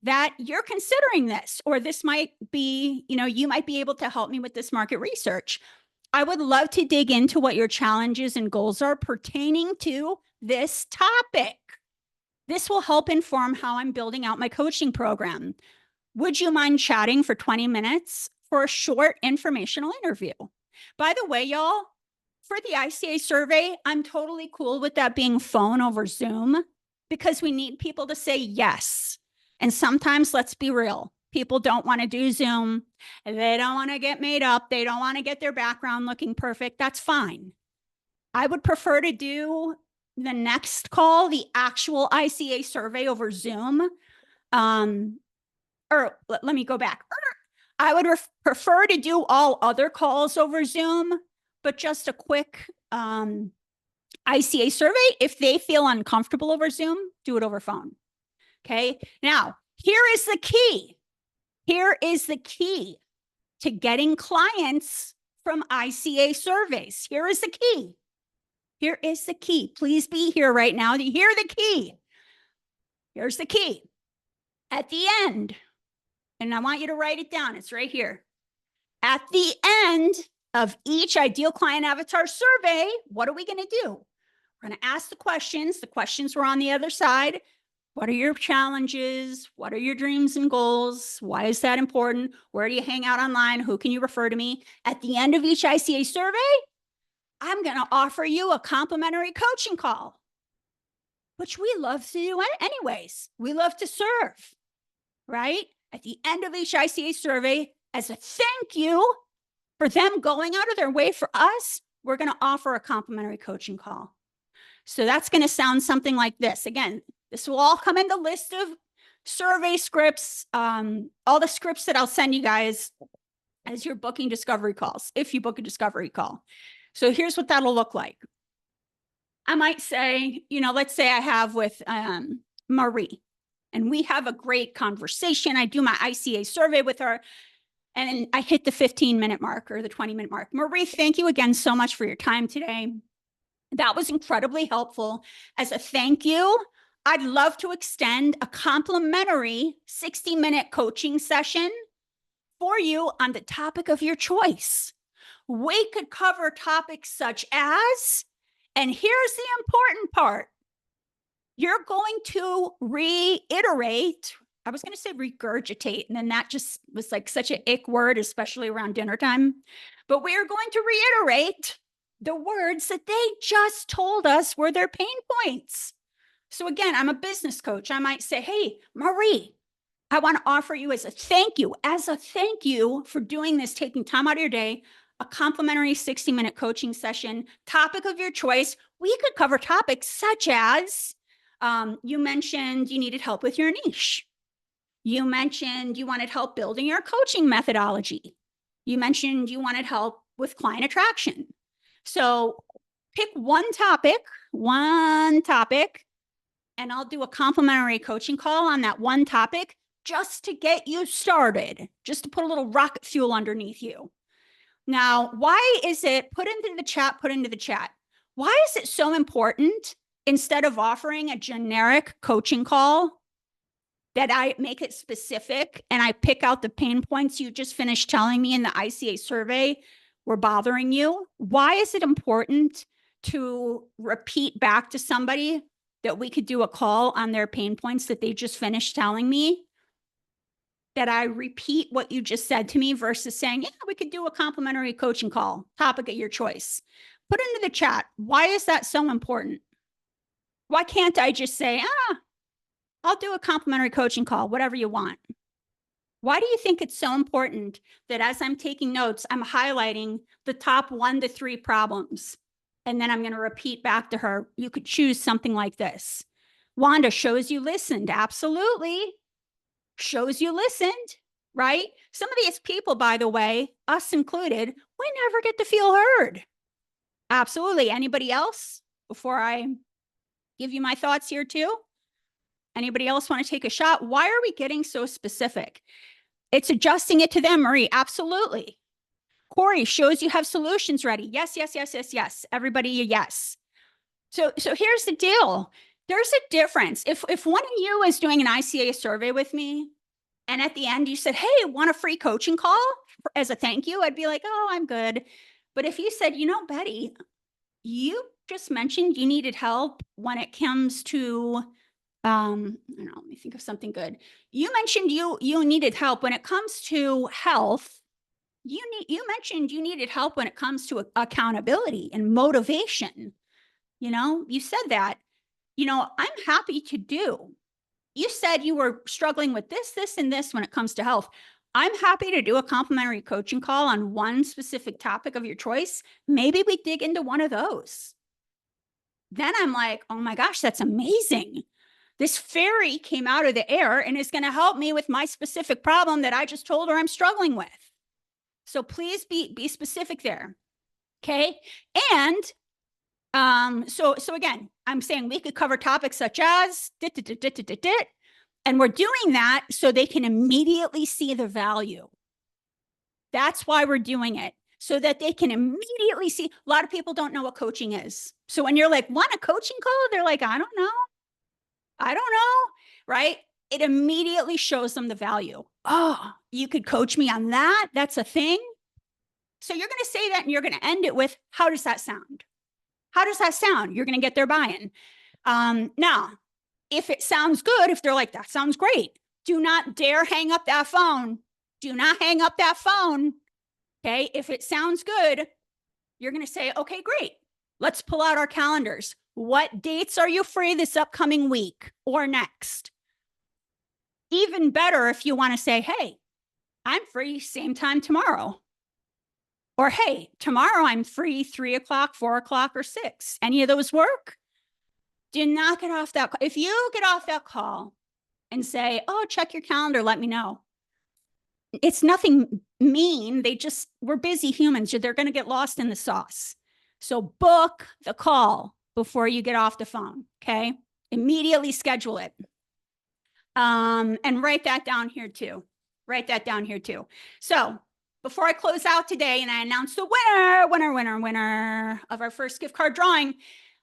that you're considering this, or this might be, you might be able to help me with this market research. I would love to dig into what your challenges and goals are pertaining to this topic. This will help inform how I'm building out my coaching program. Would you mind chatting for 20 minutes for a short informational interview? By the way, y'all, for the ICA survey, I'm totally cool with that being phone over Zoom because we need people to say yes. And sometimes, let's be real, people don't want to do Zoom. They don't want to get made up. They don't want to get their background looking perfect. That's fine. I would prefer to do the next call, the actual ICA survey over Zoom. Or let me go back. I would prefer to do all other calls over Zoom, but just a quick ICA survey. If they feel uncomfortable over Zoom, do it over phone. Okay. Now, here is the key. Here is the key to getting clients from ICA surveys. Here is the key. Here is the key. Please be here right now to hear the key. Here's the key. At the end, and I want you to write it down. It's right here. At the end of each ideal client avatar survey, what are we going to do? We're going to ask the questions. The questions were on the other side. What are your challenges? What are your dreams and goals? Why is that important? Where do you hang out online? Who can you refer to me? At the end of each ICA survey, I'm going to offer you a complimentary coaching call, which we love to do anyways. We love to serve, right? At the end of each ICA survey, as a thank you for them going out of their way for us, we're going to offer a complimentary coaching call. So that's going to sound something like this. Again, this will all come in the list of survey scripts, all the scripts that I'll send you guys as you're booking discovery calls, if you book a discovery call. So here's what that'll look like. I might say, let's say I have with Marie, and we have a great conversation. I do my ICA survey with her, and I hit the 15-minute mark or the 20-minute mark. Marie, thank you again so much for your time today. That was incredibly helpful. As a thank you, I'd love to extend a complimentary 60-minute coaching session for you on the topic of your choice. We could cover topics such as, and here's the important part, you're going to reiterate. I was going to say regurgitate, and then that just was like such an ick word, especially around dinner time. But we're going to reiterate the words that they just told us were their pain points. So again, I'm a business coach. I might say, hey, Marie, I want to offer you as a thank you for doing this, taking time out of your day, a complimentary 60-minute coaching session, topic of your choice. We could cover topics such as, you mentioned you needed help with your niche. You mentioned you wanted help building your coaching methodology. You mentioned you wanted help with client attraction. So pick one topic, and I'll do a complimentary coaching call on that one topic just to get you started, just to put a little rocket fuel underneath you. Now, why is it, put into the chat, why is it so important, instead of offering a generic coaching call, that I make it specific and I pick out the pain points you just finished telling me in the ICA survey were bothering you? Why is it important to repeat back to somebody that we could do a call on their pain points that they just finished telling me? That I repeat what you just said to me versus saying, yeah, we could do a complimentary coaching call, topic of your choice. Put into the chat, why is that so important? Why can't I just say, I'll do a complimentary coaching call, whatever you want? Why do you think it's so important that as I'm taking notes, I'm highlighting the top 1 to 3 problems? And then I'm going to repeat back to her, you could choose something like this. Wanda, shows you listened. Absolutely. Shows you listened, right? Some of these people, by the way, us included, we never get to feel heard. Absolutely. Anybody else before I give you my thoughts here too? Anybody else want to take a shot? Why are we getting so specific? It's adjusting it to them, Marie. Absolutely. Corey, shows you have solutions ready. Yes, yes, yes, yes, yes. Everybody, yes. So here's the deal. There's a difference. If one of you is doing an ICA survey with me, and at the end you said, hey, want a free coaching call as a thank you? I'd be like, oh, I'm good. But if you said, Betty, you just mentioned you needed help when it comes to, I don't know, let me think of something good. You mentioned you needed help when it comes to health. You mentioned you needed help when it comes to accountability and motivation. You said that, I'm happy to do. You said you were struggling with this, and this when it comes to health. I'm happy to do a complimentary coaching call on one specific topic of your choice. Maybe we dig into one of those. Then I'm like, oh my gosh, that's amazing. This fairy came out of the air and is going to help me with my specific problem that I just told her I'm struggling with. So please be specific there. Okay. And so again, I'm saying we could cover topics such as and we're doing that so they can immediately see the value. That's why we're doing it, so that they can immediately see. A lot of people don't know what coaching is. So when you're like, want a coaching call? They're like, I don't know, right? It immediately shows them the value. Oh, you could coach me on that? That's a thing? So you're going to say that and you're going to end it with, how does that sound? How does that sound? You're going to get their buy-in. Now, if it sounds good, if they're like, that sounds great, do not dare hang up that phone. Do not hang up that phone. Okay. If it sounds good, you're going to say, okay, great. Let's pull out our calendars. What dates are you free this upcoming week or next? Even better if you want to say, hey, I'm free same time tomorrow. Or, hey, tomorrow I'm free 3 o'clock, 4 o'clock, or 6. Any of those work? Do not get off that. If you get off that call and say, oh, check your calendar, let me know. It's nothing mean. We're busy humans. They're going to get lost in the sauce. So book the call before you get off the phone. Okay. Immediately schedule it. And write that down here too. So before I close out today and I announce the winner of our first gift card drawing,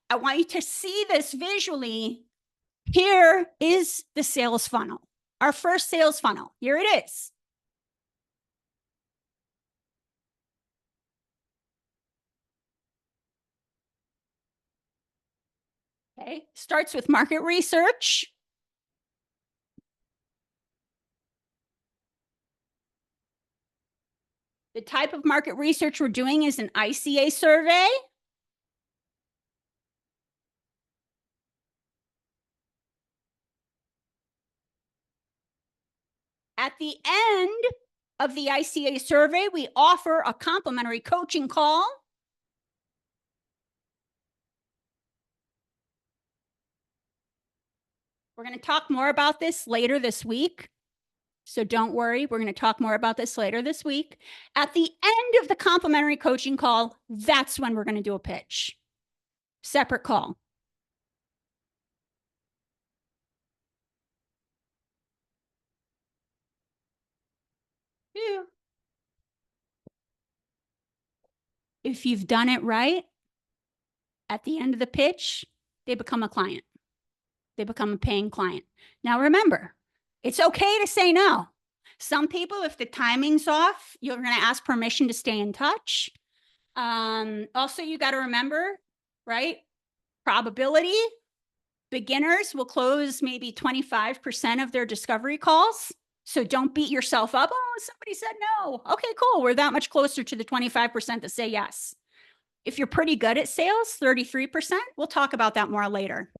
I want you to see this visually. Here is the sales funnel, our first sales funnel. Here it is. Okay, starts with market research. The type of market research we're doing is an ICA survey. At the end of the ICA survey, we offer a complimentary coaching call. We're going to talk more about this later this week. So don't worry, we're going to talk more about this later this week. At the end of the complimentary coaching call, that's when we're going to do a pitch. Separate call. Yeah. If you've done it right, at the end of the pitch, they become a client. They become a paying client. Now, remember, it's okay to say no. Some people, if the timing's off, you're going to ask permission to stay in touch. Also, you got to remember, right? Probability, beginners will close maybe 25% of their discovery calls. So don't beat yourself up. Oh, somebody said no. Okay, cool. We're that much closer to the 25% that say yes. If you're pretty good at sales, 33%, we'll talk about that more later.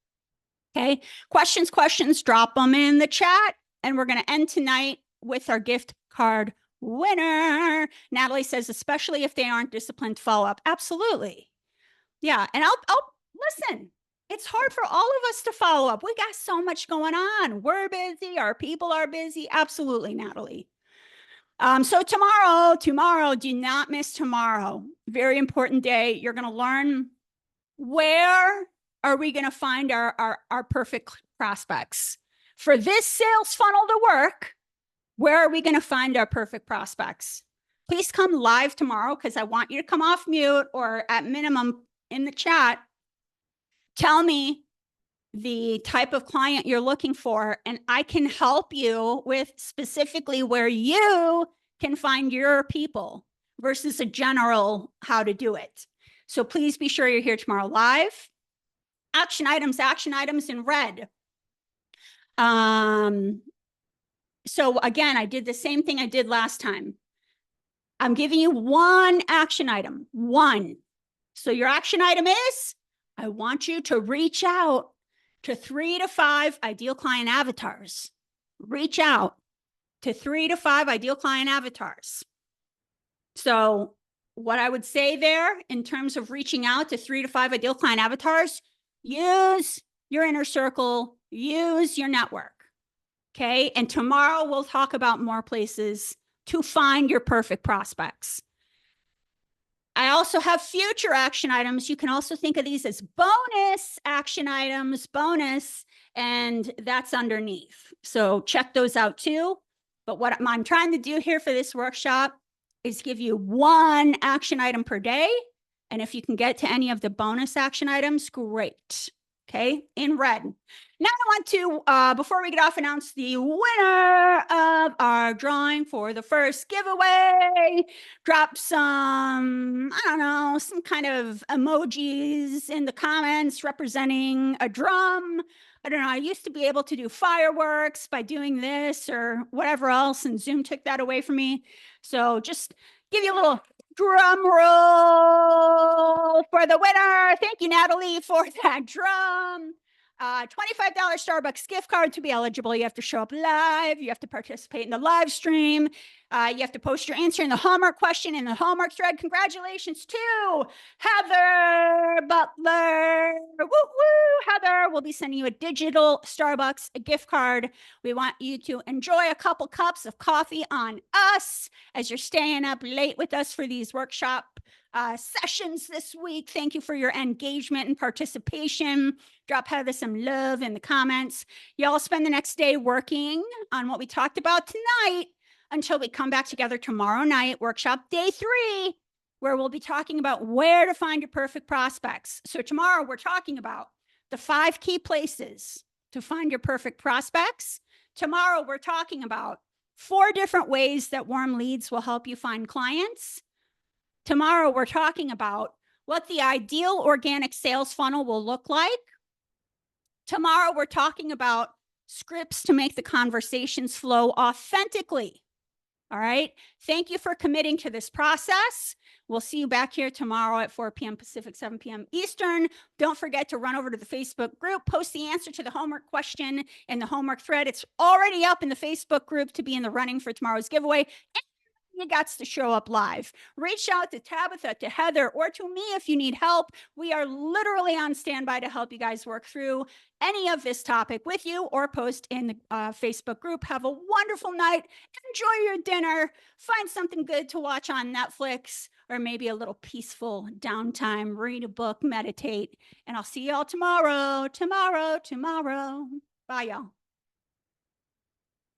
Okay, questions, drop them in the chat. And we're going to end tonight with our gift card winner. Natalie says, especially if they aren't disciplined to follow up. Absolutely. Yeah. And I'll listen. It's hard for all of us to follow up. We got so much going on. We're busy. Our people are busy. Absolutely, Natalie. So tomorrow, do not miss tomorrow. Very important day. You're going to learn where are we going to find our perfect prospects. For this sales funnel to work, where are we going to find our perfect prospects? Please come live tomorrow because I want you to come off mute or at minimum in the chat. Tell me the type of client you're looking for, and I can help you with specifically where you can find your people versus a general how to do it. So please be sure you're here tomorrow live. Action items in red. So again, I did the same thing I did last time. I'm giving you one action item, one. So your action item is, I want you to reach out to 3 to 5 ideal client avatars. Reach out to 3 to 5 ideal client avatars. So what I would say there in terms of reaching out to 3 to 5 ideal client avatars, use your inner circle, use your network. Okay. And tomorrow we'll talk about more places to find your perfect prospects. I also have future action items. You can also think of these as bonus action items, and that's underneath. So check those out too. But what I'm trying to do here for this workshop is give you one action item per day. And if you can get to any of the bonus action items, great. Okay, in red. Now I want to, before we get off, announce the winner of our drawing for the first giveaway. Drop some, I don't know, some kind of emojis in the comments representing a drum. I don't know, I used to be able to do fireworks by doing this or whatever else, and Zoom took that away from me. So just give you a little drum roll for the winner. Thank you, Natalie, for that drum. $25 Starbucks gift card. To be eligible, you have to show up live. You have to participate in the live stream. You have to post your answer in the homework question in the homework thread. Congratulations to Heather Butler. Woo woo, Heather. We'll be sending you a digital Starbucks gift card. We want you to enjoy a couple cups of coffee on us as you're staying up late with us for these workshop sessions this week. Thank you for your engagement and participation. Drop Heather some love in the comments. Y'all spend the next day working on what we talked about tonight until we come back together tomorrow night, workshop day 3. where we'll be talking about where to find your perfect prospects. So tomorrow we're talking about the 5 key places to find your perfect prospects. Tomorrow we're talking about 4 different ways that warm leads will help you find clients. Tomorrow we're talking about what the ideal organic sales funnel will look like. Tomorrow we're talking about scripts to make the conversations flow authentically. All right. Thank you for committing to this process. We'll see you back here tomorrow at 4 p.m. Pacific, 7 p.m. Eastern. Don't forget to run over to the Facebook group, post the answer to the homework question in the homework thread. It's already up in the Facebook group to be in the running for tomorrow's giveaway. You got to show up live. Reach out to Tabitha, to Heather, or to me if you need help. We are literally on standby to help you guys work through any of this topic with you, or post in the Facebook group. Have a wonderful night. Enjoy your dinner. Find something good to watch on Netflix, or maybe a little peaceful downtime. Read a book, meditate, and I'll see y'all tomorrow. Bye, y'all.